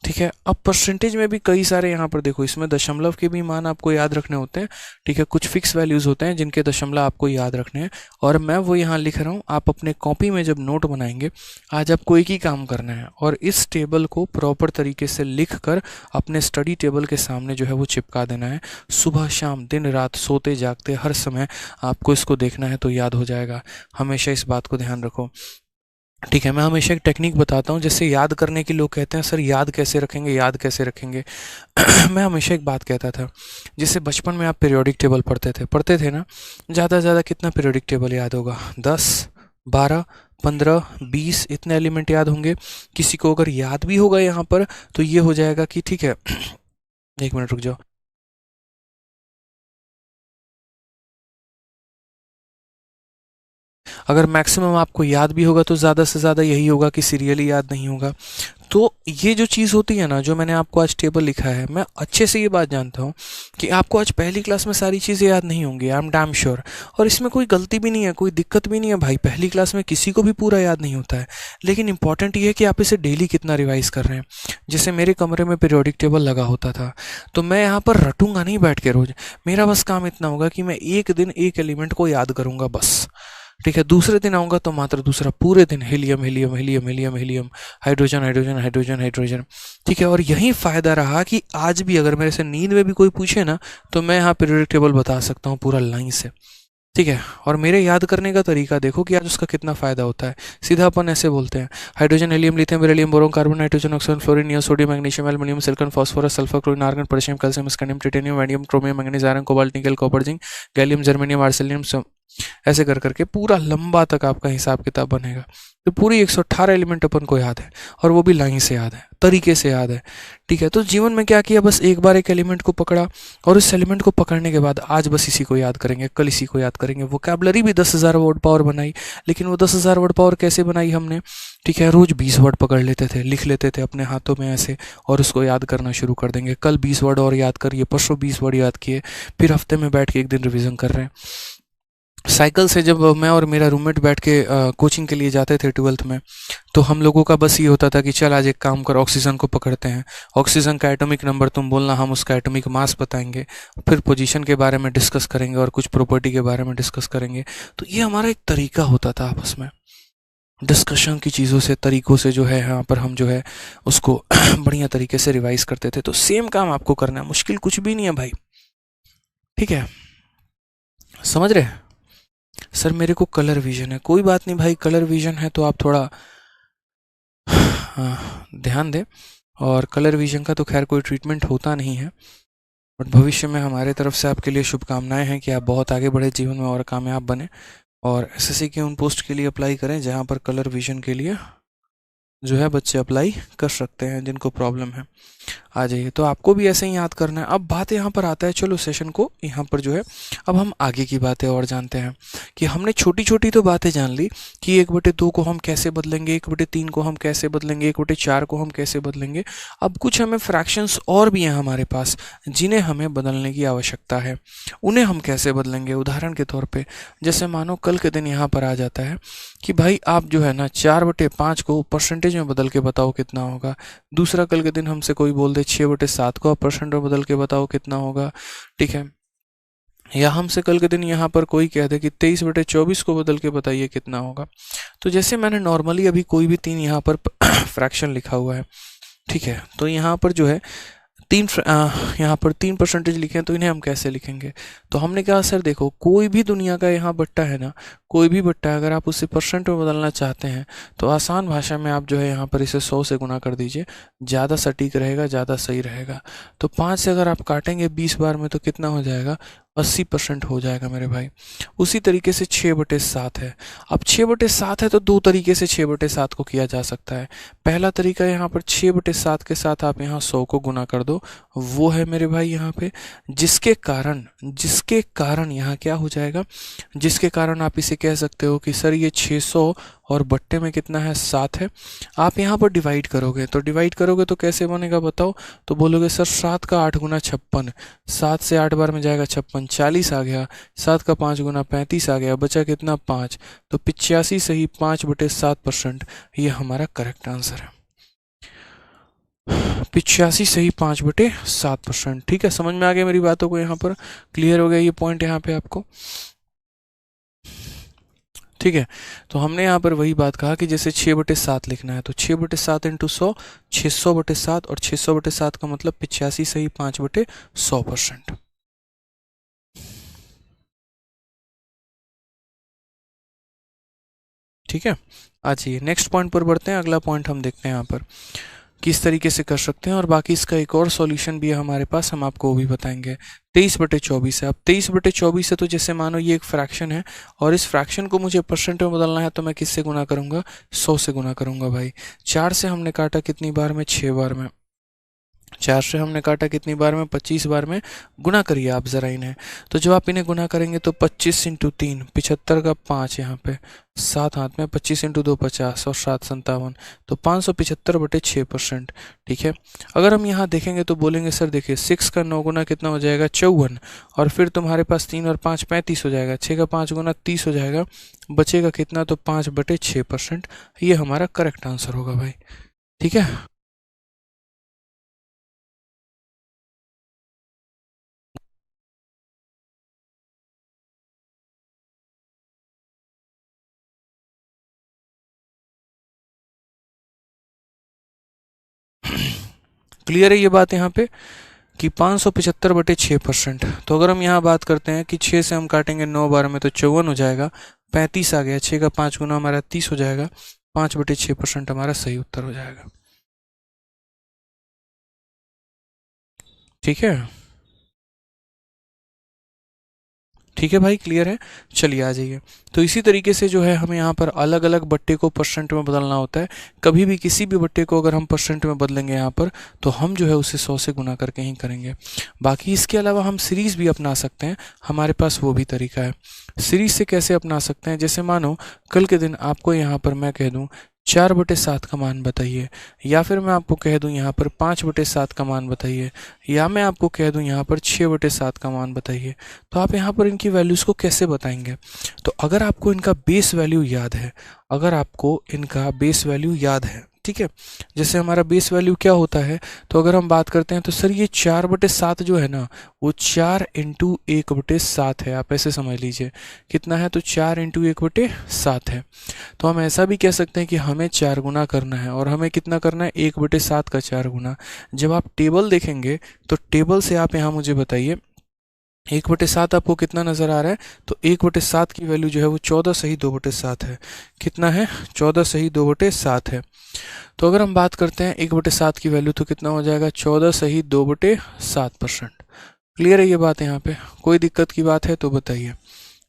ठीक है, अब परसेंटेज में भी कई सारे यहाँ पर देखो, इसमें दशमलव के भी मान आपको याद रखने होते हैं। ठीक है, कुछ फिक्स वैल्यूज़ होते हैं जिनके दशमलव आपको याद रखने हैं, और मैं वो यहाँ लिख रहा हूँ। आप अपने कॉपी में जब नोट बनाएंगे, आज आपको एक ही काम करना है, और इस टेबल को प्रॉपर तरीके से लिख कर अपने स्टडी टेबल के सामने जो है वो चिपका देना है। सुबह शाम दिन रात सोते जागते हर समय आपको इसको देखना है, तो याद हो जाएगा। हमेशा इस बात को ध्यान रखो। ठीक है, मैं हमेशा एक टेक्निक बताता हूँ, जैसे याद करने की लोग कहते हैं सर याद कैसे रखेंगे, याद कैसे रखेंगे। मैं हमेशा एक बात कहता था, जैसे बचपन में आप पीरियोडिक टेबल पढ़ते थे ना, ज़्यादा से ज़्यादा कितना पीरियोडिक टेबल याद होगा, 10 12 15, 20 इतने एलिमेंट याद होंगे। किसी को अगर याद भी होगा यहाँ पर तो ये हो जाएगा कि ठीक है, एक मिनट रुक जाओ। अगर मैक्सिमम आपको याद भी होगा तो ज़्यादा से ज़्यादा यही होगा कि सीरियली याद नहीं होगा। तो ये जो चीज़ होती है ना, जो मैंने आपको आज टेबल लिखा है, मैं अच्छे से ये बात जानता हूँ कि आपको आज पहली क्लास में सारी चीज़ें याद नहीं होंगी, आई एम डैम श्योर। और इसमें कोई गलती भी नहीं है, कोई दिक्कत भी नहीं है भाई, पहली क्लास में किसी को भी पूरा याद नहीं होता है। लेकिन इंपॉर्टेंट ये है कि आप इसे डेली कितना रिवाइज कर रहे हैं। जैसे मेरे कमरे में पीरियोडिक टेबल लगा होता था, तो मैं यहाँ पर रटूंगा नहीं बैठ के रोज। मेरा बस काम इतना होगा कि मैं एक दिन एक एलिमेंट को याद करूंगा बस। ठीक है, दूसरे दिन आऊंगा तो मात्र दूसरा, पूरे दिन helium helium helium helium helium, hydrogen hydrogen hydrogen hydrogen. ठीक है, और यही फायदा रहा कि आज भी अगर मेरे से नींद में भी कोई पूछे ना, तो मैं यहाँ पीरियोडिक टेबल बता सकता हूँ पूरा लाइन से। ठीक है, और मेरे याद करने का तरीका देखो कि आज उसका कितना फायदा होता है। सीधा अपन ऐसे बोलते हैं, hydrogen helium lithium beryllium boron carbon nitrogen oxygen fluorine neon sodium magnesium aluminium silicon phosphorus sulphur chlorine argon potassium calcium scandium titanium vanadium chromium manganese iron cobalt nickel copper zinc gallium germanium arsenium, ऐसे कर करके पूरा लंबा तक आपका हिसाब किताब बनेगा। तो पूरी 118 एलिमेंट अपन को याद है, और वो भी लाइन से याद है, तरीके से याद है। ठीक है, तो जीवन में क्या किया, बस एक बार एक एलिमेंट को पकड़ा, और इस एलिमेंट को पकड़ने के बाद आज बस इसी को याद करेंगे, कल इसी को याद करेंगे। वोकैबुलरी भी 10,000 वर्ड पावर बनाई, लेकिन वो 10,000 वर्ड पावर कैसे बनाई हमने? ठीक है, रोज 20 वर्ड पकड़ लेते थे, लिख लेते थे अपने हाथों में ऐसे, और उसको याद करना शुरू कर देंगे। कल 20 वर्ड और याद करिए, परसों 20 वर्ड याद किए, फिर हफ्ते में बैठ के एक दिन रिवीजन कर रहे हैं। साइकिल से जब मैं और मेरा रूममेट बैठ के कोचिंग के लिए जाते थे 12th में, तो हम लोगों का बस ये होता था कि चल आज एक काम कर, ऑक्सीजन को पकड़ते हैं, ऑक्सीजन का एटॉमिक नंबर तुम बोलना, हम उसका एटॉमिक मास बताएंगे, फिर पोजीशन के बारे में डिस्कस करेंगे और कुछ प्रॉपर्टी के बारे में डिस्कस करेंगे। तो ये हमारा एक तरीका होता था आपस में डिस्कशन की चीज़ों से, तरीकों से जो है यहाँ पर हम जो है उसको बढ़िया तरीके से रिवाइज करते थे। तो सेम काम आपको करना है, मुश्किल कुछ भी नहीं है भाई। ठीक है, समझ रहे? सर मेरे को कलर विजन है, कोई बात नहीं भाई, कलर विजन है तो आप थोड़ा ध्यान दें। और कलर विजन का तो खैर कोई ट्रीटमेंट होता नहीं है, बट भविष्य में हमारे तरफ से आपके लिए शुभकामनाएं हैं कि आप बहुत आगे बढ़े जीवन में और कामयाब बने, और एसएससी के उन पोस्ट के लिए अप्लाई करें जहां पर कलर विजन के लिए जो है बच्चे अप्लाई कर सकते हैं, जिनको प्रॉब्लम है। आ जाइए, तो आपको भी ऐसे ही याद करना है। अब बात यहाँ पर आता है, चलो सेशन को यहाँ पर जो है अब हम आगे की बातें और जानते हैं कि हमने छोटी छोटी तो बातें जान ली कि 1/2 को हम कैसे बदलेंगे, 1/3 को हम कैसे बदलेंगे, 1/4 को हम कैसे बदलेंगे। अब कुछ हमें फ्रैक्शंस और भी हैं हमारे पास जिन्हें हमें बदलने की आवश्यकता है। उन्हें हम कैसे बदलेंगे? उदाहरण के तौर पर, जैसे मानो कल के दिन यहाँ पर आ जाता है कि भाई आप जो है ना 4/5 को परसेंटेज में बदल के बताओ कितना होगा। दूसरा कल के दिन हमसे कोई बोल दे 6/7 को आप परसेंट में बदल के बताओ कितना होगा। ठीक है, या हमसे कल के दिन यहाँ पर कोई कह दे कि 23/24 को बदल के बताइए कितना होगा। तो जैसे मैंने नॉर्मली अभी कोई भी 3 यहाँ पर फ्रैक्शन लिखा हुआ है, ठीक है, तो यहाँ पर जो है यहाँ पर 3 परसेंटेज लिखे हैं, तो इन्हें हम कैसे लिखेंगे? तो हमने कहा सर देखो, कोई भी दुनिया का यहाँ बट्टा है ना, कोई भी बट्टा है, अगर आप उसे परसेंट में बदलना चाहते हैं तो आसान भाषा में आप जो है यहाँ पर इसे 100 से गुना कर दीजिए, ज़्यादा सटीक रहेगा, ज़्यादा सही रहेगा। तो 5 से अगर आप काटेंगे 20 बार में तो कितना हो जाएगा? 80% हो जाएगा मेरे भाई। उसी तरीके से 6/7 है। अब 6/7 है तो 2 तरीके से 6/7 को किया जा सकता है। पहला तरीका, यहाँ पर 6/7 के साथ आप यहाँ 100 को गुना कर दो, वो है मेरे भाई यहाँ पे, जिसके कारण यहाँ क्या हो जाएगा, जिसके कारण आप इसे कह सकते हो कि सर ये 600 और बट्टे में कितना है? 7 है। आप यहाँ पर डिवाइड करोगे, तो डिवाइड करोगे तो कैसे बनेगा बताओ? तो बोलोगे सर 7 का 8 गुना 56, 7 से 8 बार में जाएगा 56, 40 आ गया। 7 का 5 गुना 35 आ गया, बचा कितना? 5। तो 85 सही 5/7%, ये हमारा करेक्ट आंसर है। 85 सही 5/7%। ठीक है, समझ में आ गया मेरी बातों को? यहाँ पर क्लियर हो गया ये पॉइंट यहाँ पे आपको? ठीक है, तो हमने यहाँ पर वही बात कहा कि जैसे 6/7 लिखना है तो 6/7 इंटू 100, 600/7, और 600/7 का मतलब 85 सही 5/100%। ठीक है, आ जाइए नेक्स्ट पॉइंट पर बढ़ते हैं। अगला पॉइंट हम देखते हैं यहाँ पर, किस तरीके से कर सकते हैं, और बाकी इसका एक और सॉल्यूशन भी है हमारे पास, हम आपको वो भी बताएंगे। 23/24 है। अब 23/24 है तो जैसे मानो ये एक फ्रैक्शन है और इस फ्रैक्शन को मुझे परसेंट में बदलना है, तो मैं किससे गुना करूंगा? 100 से गुना करूंगा भाई। 4 से हमने काटा कितनी बार में? 6 बार में। 4 से हमने काटा कितनी बार में? 25 बार में। गुना करिए आप ज़रा इन्हें। तो जब आप इन्हें गुना करेंगे तो 25 इंटू 3 75 का 5 यहाँ पे 7 हाथ में, 25 इंटू 2 50 और 7 57, तो 575/6%। ठीक है। अगर हम यहाँ देखेंगे तो बोलेंगे सर देखिए 6 का 9 गुना कितना हो जाएगा? 54, और फिर तुम्हारे पास 3 और 5 35 हो जाएगा, 6 का 5 गुना 30 हो जाएगा, बचेगा कितना? तो 5/6%। ये हमारा करेक्ट आंसर होगा भाई। ठीक है। क्लियर है ये बात यहाँ पे कि 575/6%। तो अगर हम यहाँ बात करते हैं कि 6 से हम काटेंगे 9 बार में तो 54 हो जाएगा, 35 आ गया, 6 का 5 गुना हमारा 30 हो जाएगा, 5/6% हमारा सही उत्तर हो जाएगा। ठीक है। ठीक है भाई, क्लियर है। चलिए आ जाइए। तो इसी तरीके से जो है हमें यहाँ पर अलग अलग बट्टे को परसेंट में बदलना होता है। कभी भी किसी भी बट्टे को अगर हम परसेंट में बदलेंगे यहाँ पर, तो हम जो है उसे 100 से गुना करके ही करेंगे। बाकी इसके अलावा हम सीरीज़ भी अपना सकते हैं, हमारे पास वो भी तरीका है। सीरीज़ से कैसे अपना सकते हैं? जैसे मानो कल के दिन आपको यहाँ पर मैं कह दूँ 4/7 का मान बताइए, या फिर मैं आपको कह दूं यहाँ पर 5/7 का मान बताइए, या मैं आपको कह दूं यहाँ पर 6/7 का मान बताइए। तो आप यहाँ पर इनकी वैल्यूज़ को कैसे बताएंगे? तो अगर आपको इनका बेस वैल्यू याद है, अगर आपको इनका बेस वैल्यू याद है, ठीक है, जैसे हमारा बेस वैल्यू क्या होता है, तो अगर हम बात करते हैं तो सर ये 4/7 जो है ना, वो 4 इंटू 1/7 है। आप ऐसे समझ लीजिए कितना है, तो 4 इंटू 1/7 है। तो हम ऐसा भी कह सकते हैं कि हमें 4 गुना करना है, और हमें कितना करना है? 1/7 का 4 गुना। जब आप टेबल देखेंगे तो टेबल से आप यहाँ मुझे बताइए 1/7 आपको कितना नज़र आ रहा है? तो 1/7 की वैल्यू जो है वो 14 सही 2/7 है। कितना है? 14 सही 2/7 है। तो अगर हम बात करते हैं 1/7 की वैल्यू तो कितना हो जाएगा? 14 सही 2/7%। क्लियर है ये बात? यहाँ पे कोई दिक्कत की बात है तो बताइए।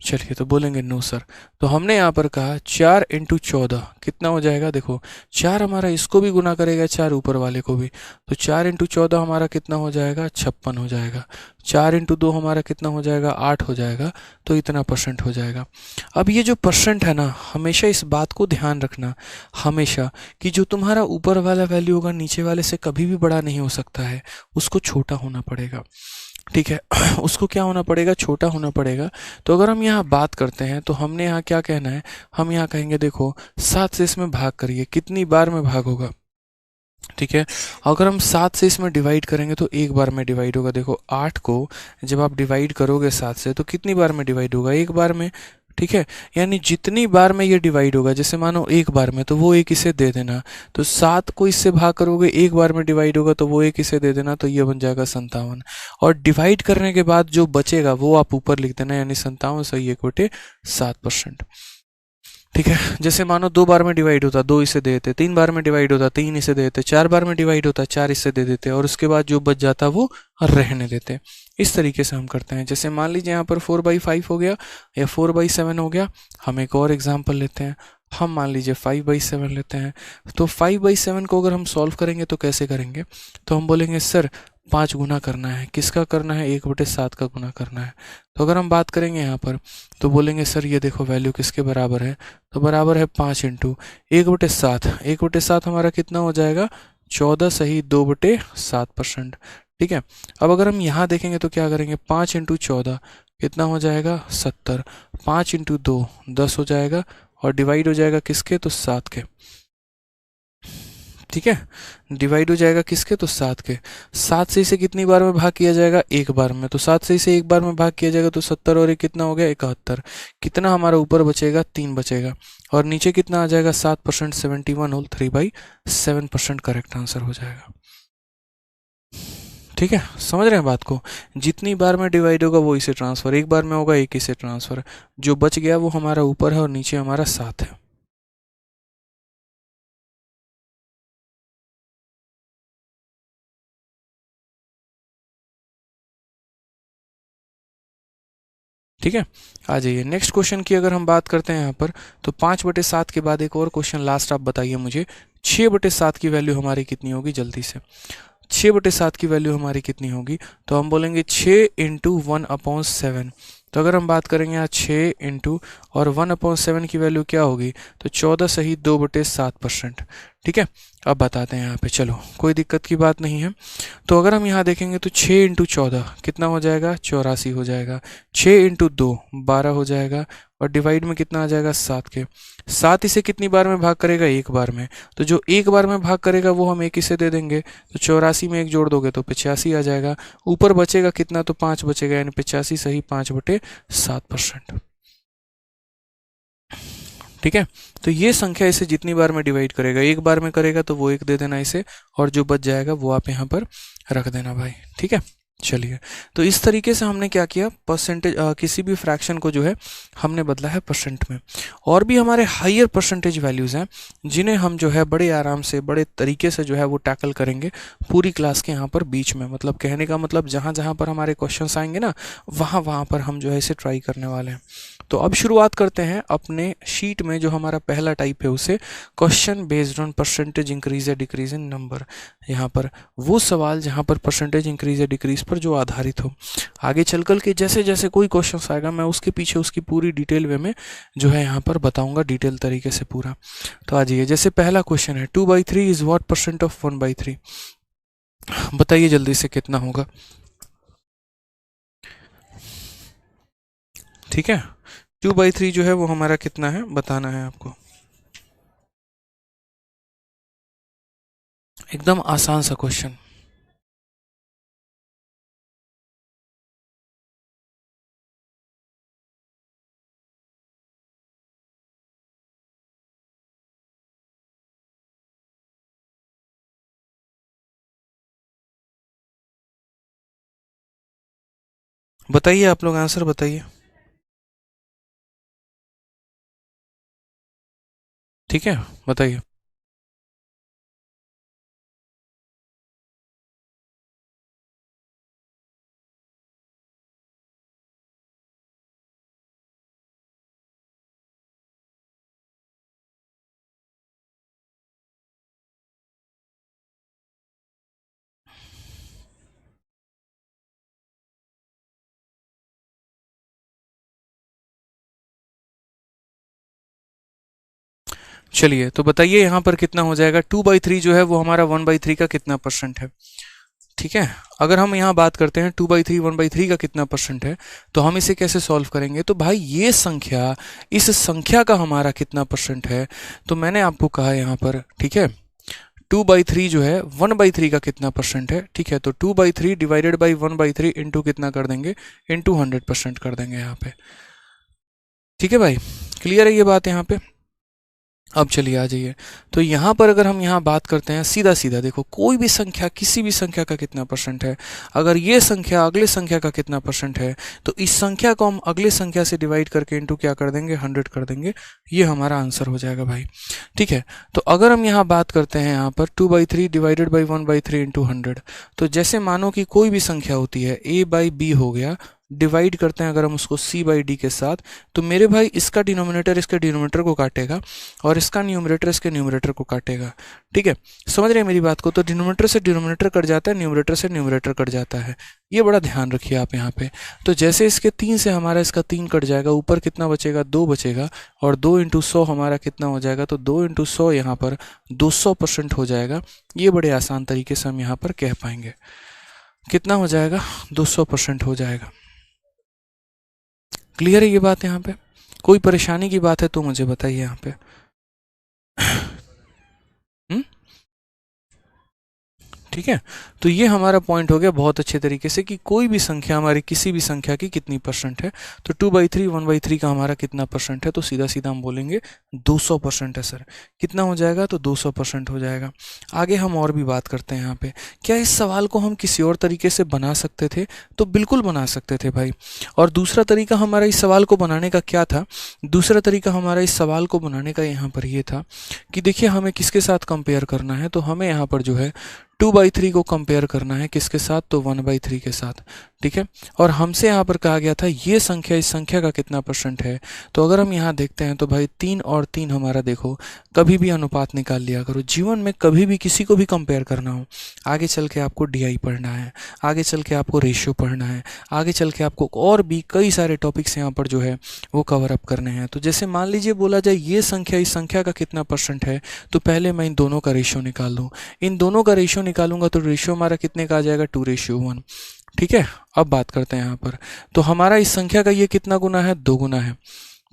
चलिए, तो बोलेंगे नो सर। तो हमने यहाँ पर कहा 4 इंटू 14 कितना हो जाएगा? देखो 4 हमारा इसको भी गुना करेगा, 4 ऊपर वाले को भी, तो 4 इंटू 14 हमारा कितना हो जाएगा? 56 हो जाएगा। 4 इंटू 2 हमारा कितना हो जाएगा? 8 हो जाएगा। तो इतना परसेंट हो जाएगा। अब ये जो परसेंट है ना, हमेशा इस बात को ध्यान रखना, हमेशा, कि जो तुम्हारा ऊपर वाला वैल्यू होगा नीचे वाले से कभी भी बड़ा नहीं हो सकता है, उसको छोटा होना पड़ेगा। ठीक है। उसको क्या होना पड़ेगा? छोटा होना पड़ेगा। तो अगर हम यहाँ बात करते हैं तो हमने यहाँ क्या कहना है? हम यहाँ कहेंगे देखो 7 से इसमें भाग करिए, कितनी बार में भाग होगा? ठीक है। अगर हम 7 से इसमें डिवाइड करेंगे तो एक बार में डिवाइड होगा। देखो 8 को जब आप डिवाइड करोगे 7 से तो कितनी बार में डिवाइड होगा? एक बार में। ठीक है। यानी जितनी बार में ये डिवाइड होगा, जैसे मानो एक बार में, तो वो एक इसे दे देना। तो 7 को इससे भाग करोगे, एक बार में डिवाइड होगा तो वो एक इसे दे देना, तो ये बन जाएगा 57। और डिवाइड करने के बाद जो बचेगा वो आप ऊपर लिख देना, यानी 57 सही 1/7%। ठीक है। जैसे मानो 2 बार में डिवाइड होता, 2 इसे दे देते, 3 बार में डिवाइड होता, 3 इसे दे देते, 4 बार में डिवाइड होता, 4 इसे दे देते, और उसके बाद जो बच जाता वो रहने देते। इस तरीके से हम करते हैं। जैसे मान लीजिए यहाँ पर 4/5 हो गया या 4/7 हो गया। हम एक और एग्जाम्पल लेते हैं। हम मान लीजिए 5/7 लेते हैं। तो 5/7 को अगर हम सॉल्व करेंगे तो कैसे करेंगे? तो हम बोलेंगे सर 5 गुना करना है। किसका करना है? 1/7 का गुना करना है। तो अगर हम बात करेंगे यहाँ पर तो बोलेंगे सर ये देखो वैल्यू किसके बराबर है? तो बराबर है 5 इंटू 1/7। 1/7 हमारा कितना हो जाएगा? 14 सही 2/7%। ठीक है। अब अगर हम यहाँ देखेंगे तो क्या करेंगे? 5 इंटू 14 कितना हो जाएगा? 70। 5 इंटू 2 10 हो जाएगा, और डिवाइड हो जाएगा किसके? तो 7 के। ठीक है। डिवाइड हो जाएगा किसके? तो 7 के। 7 से इसे कितनी बार में भाग किया जाएगा? एक बार में। तो 7 से इसे एक बार में भाग किया जाएगा तो 70, और ये कितना हो गया? 71। कितना हमारा ऊपर बचेगा? 3 बचेगा, और नीचे कितना आ जाएगा? 7%। 71 होल 3/7% करेक्ट आंसर हो जाएगा। ठीक है, समझ रहे हैं बात को? जितनी बार में डिवाइड होगा वो इसे ट्रांसफर, एक बार में होगा एक इसे ट्रांसफर, जो बच गया वो हमारा ऊपर है और नीचे हमारा 7 है। ठीक है, आ जाइए नेक्स्ट क्वेश्चन की अगर हम बात करते हैं यहाँ पर, तो 5/7 के बाद एक और क्वेश्चन लास्ट आप बताइए मुझे, 6/7 की वैल्यू हमारी कितनी होगी जल्दी से। 6/7 की वैल्यू हमारी कितनी होगी, तो हम बोलेंगे 6 इंटू 1/7। तो अगर हम बात करेंगे यहाँ 6 इंटू और 1/7 की वैल्यू क्या होगी, तो 14 सही 2/7%। ठीक है, अब बताते हैं यहाँ पे, चलो कोई दिक्कत की बात नहीं है। तो अगर हम यहाँ देखेंगे तो 6 इंटू 14 कितना हो जाएगा, 84 हो जाएगा। 6 इंटू 2 12 हो जाएगा, और डिवाइड में कितना आ जाएगा 7 के। 7 इसे कितनी बार में भाग करेगा, एक बार में। तो जो एक बार में भाग करेगा वो हम एक इसे दे देंगे, तो 84 में एक जोड़ दोगे तो 85 आ जाएगा। ऊपर बचेगा कितना, तो 5 बचेगा, यानी 85 सही 5/7%। ठीक है, तो ये संख्या इसे जितनी बार में डिवाइड करेगा, एक बार में करेगा तो वो एक दे देना इसे, और जो बच जाएगा वो आप यहाँ पर रख देना भाई। ठीक है, चलिए, तो इस तरीके से हमने क्या किया, परसेंटेज किसी भी फ्रैक्शन को जो है हमने बदला है परसेंट में। और भी हमारे हायर परसेंटेज वैल्यूज़ हैं जिन्हें हम जो है बड़े आराम से बड़े तरीके से जो है वो टैकल करेंगे पूरी क्लास के यहाँ पर बीच में। मतलब कहने का मतलब जहाँ जहाँ पर हमारे क्वेश्चंस आएंगे ना, वहाँ वहाँ पर हम जो है इसे ट्राई करने वाले हैं। तो अब शुरुआत करते हैं अपने शीट में, जो हमारा पहला टाइप है उसे question based on percentage increase या डिक्रीज इन नंबर। यहाँ पर वो सवाल जहाँ पर परसेंटेज इंक्रीज या डिक्रीज पर जो आधारित हो। आगे चल कर के जैसे जैसे कोई क्वेश्चन आएगा मैं उसके पीछे उसकी पूरी डिटेल वे में जो है यहाँ पर बताऊंगा डिटेल तरीके से पूरा। तो आ जाइए, जैसे पहला क्वेश्चन है 2/3 इज व्हाट परसेंट ऑफ 1/3। बताइए जल्दी से कितना होगा। ठीक है, 2/3 जो है वो हमारा कितना है बताना है आपको। एकदम आसान सा क्वेश्चन। बताइए आप लोग आंसर बताइए। ठीक है, बताइए। चलिए, तो बताइए यहाँ पर कितना हो जाएगा। 2/3 जो है वो हमारा 1/3 का कितना परसेंट है। ठीक है, अगर हम यहाँ बात करते हैं 2/3 1/3 का कितना परसेंट है, तो हम इसे कैसे सॉल्व करेंगे। तो भाई ये संख्या, इस संख्या का हमारा कितना परसेंट है, तो मैंने आपको कहा यहाँ पर, ठीक है, 2/3 जो है 1/3 का कितना परसेंट है। ठीक है, तो 2/3 डिवाइडेड बाई 1/3 इंटू कितना कर देंगे, इंटू 100% कर देंगे यहाँ पे। ठीक है भाई, क्लियर है ये बात यहाँ पे। अब चलिए आ जाइए, तो यहाँ पर अगर हम यहाँ बात करते हैं सीधा सीधा, देखो कोई भी संख्या, किसी भी संख्या का कितना परसेंट है। अगर ये संख्या अगले संख्या का कितना परसेंट है, तो इस संख्या को हम अगले संख्या से डिवाइड करके इंटू क्या कर देंगे, 100 कर देंगे। ये हमारा आंसर हो जाएगा भाई। ठीक है, तो अगर हम यहाँ बात करते हैं यहाँ पर 2/3 डिवाइडेड बाई 1/3 इंटू 100, तो जैसे मानो कि कोई भी संख्या होती है, a/b हो गया, डिवाइड करते हैं अगर हम उसको c/d के साथ, तो मेरे भाई इसका डिनोमिनेटर इसके डिनोमिनेटर को काटेगा और इसका न्यूमरेटर इसके न्यूमरेटर को काटेगा। ठीक है, समझ रहे हैं मेरी बात को। तो डिनोमिनेटर से डिनोमिनेटर कट जाता है, न्यूमरेटर से न्यूमरेटर कट जाता है। ये बड़ा ध्यान रखिए आप यहाँ पे। तो जैसे इसके 3 से हमारा इसका 3 कट जाएगा, ऊपर कितना बचेगा, 2 बचेगा, और 2 इंटू 100 हमारा कितना हो जाएगा, तो 2 इंटू 100 यहाँ पर 200% हो जाएगा। ये बड़े आसान तरीके से हम यहाँ पर कह पाएंगे। कितना हो जाएगा, 200% हो जाएगा। क्लियर है ये बात यहाँ पे। कोई परेशानी की बात है तो मुझे बताइए यहाँ पे। ठीक है, तो ये हमारा पॉइंट हो गया बहुत अच्छे तरीके से कि कोई भी संख्या हमारी किसी भी संख्या की कितनी परसेंट है। तो 2/3 1/3 का हमारा कितना परसेंट है, तो सीधा सीधा हम बोलेंगे 200% है सर। कितना हो जाएगा, तो 200% हो जाएगा। आगे हम और भी बात करते हैं यहाँ पे। क्या इस सवाल को हम किसी और तरीके से बना सकते थे, तो बिल्कुल बना सकते थे भाई। और दूसरा तरीका हमारा इस सवाल को बनाने का क्या था, दूसरा तरीका हमारा इस सवाल को बनाने का यहाँ पर ये था कि देखिए हमें किसके साथ कंपेयर करना है। तो हमें यहाँ पर जो है 2/3 को कंपेयर करना है किसके साथ, तो 1/3 के साथ, ठीक है। और हमसे यहाँ पर कहा गया था ये संख्या इस संख्या का कितना परसेंट है। तो अगर हम यहाँ देखते हैं तो भाई 3 और 3 हमारा, देखो कभी भी अनुपात निकाल लिया करो, जीवन में कभी भी किसी को भी कंपेयर करना हो, आगे चल के आपको डीआई पढ़ना है, आगे चल के आपको रेशियो पढ़ना है, आगे चल के आपको और भी कई सारे टॉपिक्स यहाँ पर जो है वो कवर अप करने हैं। तो जैसे मान लीजिए बोला जाए ये संख्या इस संख्या का कितना परसेंट है, तो पहले मैं इन दोनों का रेशियो निकाल लूँ। इन दोनों का रेशियो निकालूंगा तो रेशियो हमारा कितने का आ जाएगा, 2:1, ठीक है। अब बात करते हैं यहाँ पर, तो हमारा इस संख्या का ये कितना गुना है, 2 गुना है,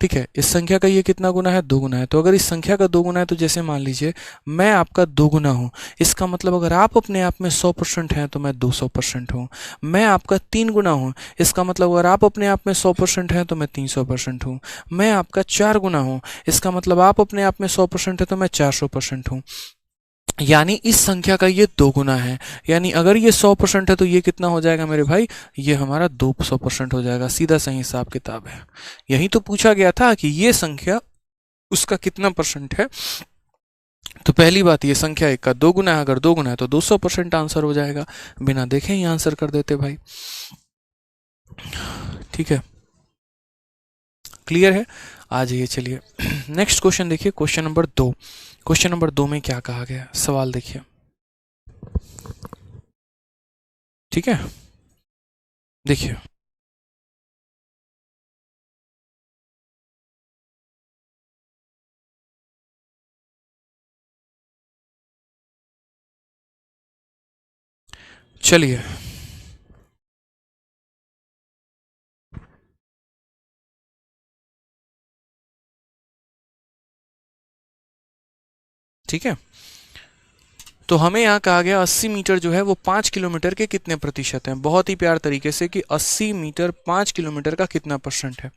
ठीक है। इस संख्या का ये कितना गुना है, 2 गुना है। तो अगर इस संख्या का 2 गुना है तो जैसे मान लीजिए मैं आपका 2 गुना हूँ, इसका मतलब अगर आप अपने आप में 100% हैं तो मैं 200% हूँ। मैं आपका 3 गुना हूँ, इसका मतलब अगर आप अपने आप में 100% हैं तो मैं 300% हूँ। मैं आपका 4 गुना हूँ, इसका मतलब आप अपने आप में 100% है तो मैं 400% हूँ। यानी इस संख्या का ये 2 गुना है, यानी अगर ये 100% है तो ये कितना हो जाएगा मेरे भाई, ये हमारा 200% हो जाएगा। सीधा सही हिसाब किताब है। यही तो पूछा गया था कि ये संख्या उसका कितना परसेंट है। तो पहली बात, ये संख्या एक का 2 गुना है, अगर 2 गुना है तो 200% आंसर हो जाएगा। बिना देखे ही आंसर कर देते भाई, ठीक है। क्लियर है। आ जाइए, चलिए नेक्स्ट क्वेश्चन देखिए, क्वेश्चन नंबर 2। क्वेश्चन नंबर 2 में क्या कहा गया, सवाल देखिए, ठीक है। देखिए चलिए, ठीक है। तो हमें यहाँ कहा गया 80 मीटर जो है वो 5 किलोमीटर के कितने प्रतिशत हैं। बहुत ही प्यार तरीके से कि 80 मीटर 5 किलोमीटर का कितना परसेंट है।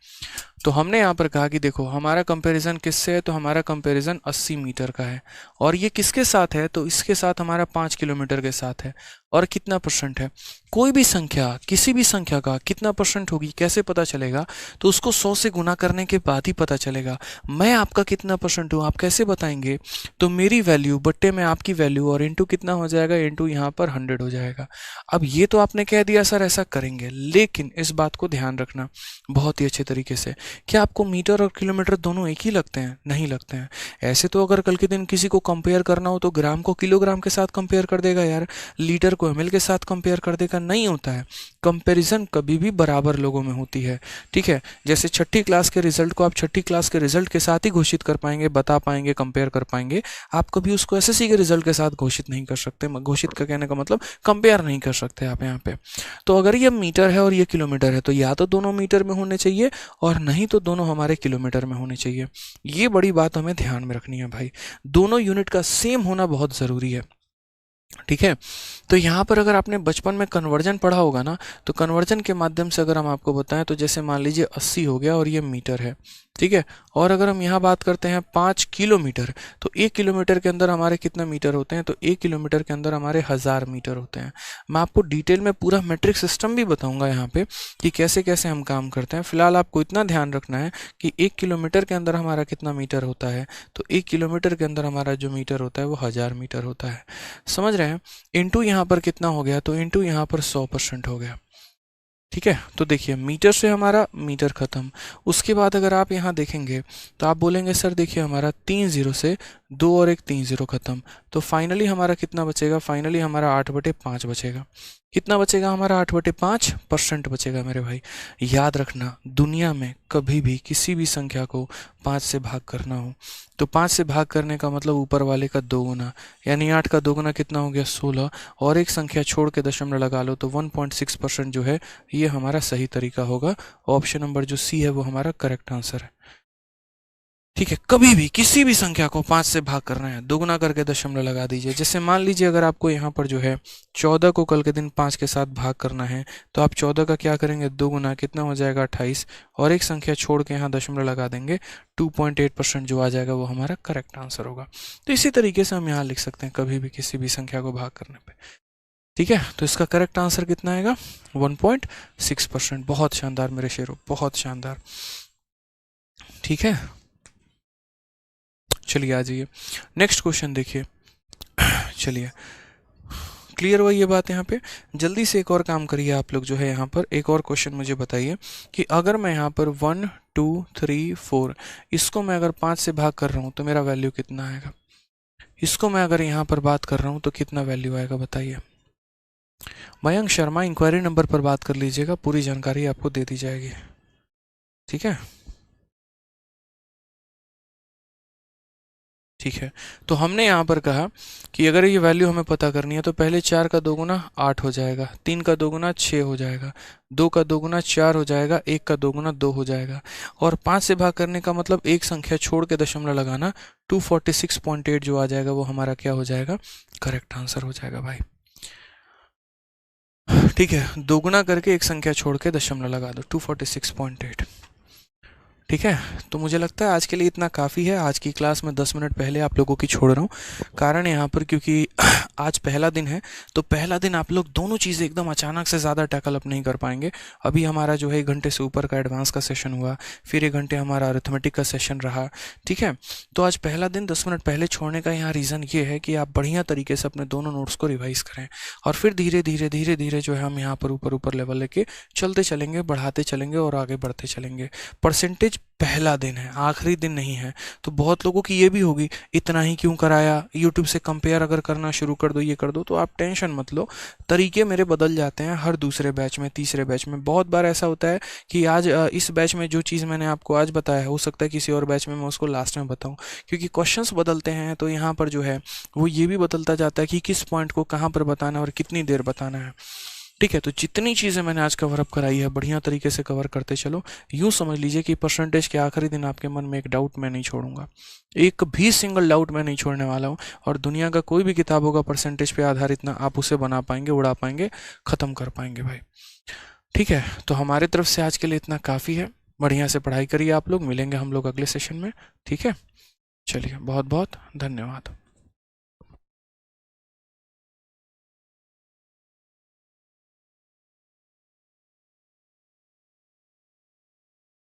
तो हमने यहाँ पर कहा कि देखो हमारा कंपैरिजन किससे है, तो हमारा कंपैरिजन 80 मीटर का है, और ये किसके साथ है, तो इसके साथ हमारा 5 किलोमीटर के साथ है। और कितना परसेंट है, कोई भी संख्या किसी भी संख्या का कितना परसेंट होगी कैसे पता चलेगा, तो उसको 100 से गुना करने के बाद ही पता चलेगा। मैं आपका कितना परसेंट हूँ आप कैसे बताएंगे, तो मेरी वैल्यू बट्टे में आपकी वैल्यू और इंटू कितना हो जाएगा, इंटू यहाँ पर 100 हो जाएगा। अब ये तो आपने कह दिया सर ऐसा करेंगे, लेकिन इस बात को ध्यान रखना बहुत ही अच्छे तरीके से, क्या आपको मीटर और किलोमीटर दोनों एक ही लगते हैं, नहीं लगते हैं। ऐसे तो अगर कल के दिन किसी को कंपेयर करना हो तो ग्राम को किलोग्राम के साथ कंपेयर कर देगा यार, लीटर को एमएल के साथ कंपेयर कर देगा, नहीं होता है। कंपैरिजन कभी भी बराबर लोगों में होती है, ठीक है। जैसे छठी क्लास के रिजल्ट को आप छठी क्लास के रिजल्ट के साथ ही घोषित कर पाएंगे, बता पाएंगे, कंपेयर कर पाएंगे, आप कभी उसको एसएससी के रिजल्ट के साथ घोषित नहीं कर सकते। घोषित का कहने का मतलब कंपेयर नहीं कर सकते आप यहाँ पे। तो अगर ये मीटर है और ये किलोमीटर है तो या तो दोनों मीटर में होने चाहिए और नहीं तो दोनों हमारे किलोमीटर में होने चाहिए। ये बड़ी बात हमें ध्यान में रखनी है भाई, दोनों यूनिट का सेम होना बहुत ज़रूरी है, ठीक है। तो यहाँ पर अगर आपने बचपन में कन्वर्जन पढ़ा होगा ना, तो कन्वर्जन के माध्यम से अगर हम आपको बताएं तो जैसे मान लीजिए 80 हो गया और ये मीटर है, ठीक है। और अगर हम यहाँ बात करते हैं 5 किलोमीटर, तो 1 किलोमीटर के अंदर हमारे कितना मीटर होते हैं, तो 1 किलोमीटर के अंदर हमारे 1000 मीटर होते हैं। मैं आपको डिटेल में पूरा मेट्रिक सिस्टम भी बताऊंगा यहाँ पे कि कैसे कैसे हम काम करते हैं। फिलहाल आपको इतना ध्यान रखना है कि 1 किलोमीटर के अंदर हमारा कितना मीटर होता है, तो 1 किलोमीटर के अंदर हमारा जो मीटर होता है वो 1000 मीटर होता है। समझ रहे हैं। इंटू यहाँ पर कितना हो गया, तो इंटू यहाँ पर 100% हो गया, ठीक है। तो देखिए मीटर से हमारा मीटर खत्म। उसके बाद अगर आप यहाँ देखेंगे तो आप बोलेंगे सर देखिए हमारा 3 जीरो से 2 और 1 3 जीरो खत्म, तो फाइनली हमारा कितना बचेगा, फाइनली हमारा 8/5 बचेगा। कितना बचेगा हमारा, 8/5% बचेगा मेरे भाई। याद रखना दुनिया में कभी भी किसी भी संख्या को 5 से भाग करना हो तो 5 से भाग करने का मतलब ऊपर वाले का 2 गुना, यानी 8 का 2 गुना कितना हो गया, 16, और एक संख्या छोड़ के दशमलव लगा लो तो 1.6% जो है ये हमारा सही तरीका होगा। ऑप्शन नंबर जो सी है वो हमारा करेक्ट आंसर है, ठीक है। कभी भी किसी भी संख्या को 5 से भाग करना है, दोगुना करके दशमलव लगा दीजिए। जैसे मान लीजिए अगर आपको यहाँ पर जो है 14 को कल के दिन 5 के साथ भाग करना है तो आप 14 का क्या करेंगे, 2 गुना, कितना हो जाएगा 28, और एक संख्या छोड़ के यहाँ दशमलव लगा देंगे, 2.8% जो आ जाएगा वो हमारा करेक्ट आंसर होगा। तो इसी तरीके से हम यहाँ लिख सकते हैं कभी भी किसी भी संख्या को भाग करने पर, ठीक है। तो इसका करेक्ट आंसर कितना आएगा, 1.6%। बहुत शानदार मेरे शेरों, बहुत शानदार, ठीक है। चलिए आ जाइए नेक्स्ट क्वेश्चन देखिए। चलिए क्लियर हुआ ये बात यहाँ पे। जल्दी से एक और काम करिए आप लोग, जो है यहाँ पर एक और क्वेश्चन मुझे बताइए कि अगर मैं यहाँ पर 1 2 3 4 इसको मैं अगर 5 से भाग कर रहा हूँ तो मेरा वैल्यू कितना आएगा। इसको मैं अगर यहाँ पर बात कर रहा हूँ तो कितना वैल्यू आएगा बताइए। मयंक शर्मा इंक्वायरी नंबर पर बात कर लीजिएगा, पूरी जानकारी आपको दे दी जाएगी। ठीक है, ठीक है। तो हमने यहाँ पर कहा कि अगर ये वैल्यू हमें पता करनी है तो पहले 4 का दोगुना 8 हो जाएगा, 3 का दोगुना 6 हो जाएगा, 2 का दोगुना 4 हो जाएगा, 1 का दोगुना 2 हो जाएगा, और 5 से भाग करने का मतलब एक संख्या छोड़ के दशमलव लगाना। 246.8 जो आ जाएगा वो हमारा क्या हो जाएगा, करेक्ट आंसर हो जाएगा भाई। ठीक है, दोगुना करके एक संख्या छोड़ के दशमलव लगा दो, 246.8। ठीक है, तो मुझे लगता है आज के लिए इतना काफ़ी है। आज की क्लास में 10 मिनट पहले आप लोगों की छोड़ रहा हूँ, कारण यहाँ पर क्योंकि आज पहला दिन है, तो पहला दिन आप लोग दोनों चीज़ें एकदम अचानक से ज़्यादा टैकल अप नहीं कर पाएंगे। अभी हमारा जो है 1 घंटे से ऊपर का एडवांस का सेशन हुआ, फिर 1 घंटे हमारा अरिथमेटिक का सेशन रहा। ठीक है, तो आज पहला दिन 10 मिनट पहले छोड़ने का यहाँ रीज़न ये है कि आप बढ़िया तरीके से अपने दोनों नोट्स को रिवाइज़ करें, और फिर धीरे धीरे धीरे धीरे जो है हम यहाँ पर ऊपर ऊपर लेवल लेके चलते चलेंगे, बढ़ाते चलेंगे और आगे बढ़ते चलेंगे। परसेंटेज पहला दिन है, आखिरी दिन नहीं है। तो बहुत लोगों की ये भी होगी, इतना ही क्यों कराया, यूट्यूब से कंपेयर अगर करना शुरू कर दो, ये कर दो। तो आप टेंशन मत लो, तरीके मेरे बदल जाते हैं हर दूसरे बैच में, तीसरे बैच में। बहुत बार ऐसा होता है कि आज इस बैच में जो चीज़ मैंने आपको आज बताया है, हो सकता है किसी और बैच में मैं उसको लास्ट में बताऊं, क्योंकि क्वेश्चंस बदलते हैं। तो यहाँ पर जो है वो ये भी बदलता जाता है कि किस पॉइंट को कहाँ पर बताना है और कितनी देर बताना है। ठीक है, तो जितनी चीज़ें मैंने आज कवर अप कराई है बढ़िया तरीके से कवर करते चलो। यूँ समझ लीजिए कि परसेंटेज के आखिरी दिन आपके मन में एक डाउट मैं नहीं छोड़ूंगा, एक भी सिंगल डाउट मैं नहीं छोड़ने वाला हूँ। और दुनिया का कोई भी किताब होगा परसेंटेज पे आधारित ना, आप उसे बना पाएंगे, उड़ा पाएंगे, ख़त्म कर पाएंगे भाई। ठीक है, तो हमारे तरफ से आज के लिए इतना काफ़ी है। बढ़िया से पढ़ाई करिए आप लोग, मिलेंगे हम लोग अगले सेशन में। ठीक है, चलिए, बहुत बहुत धन्यवाद।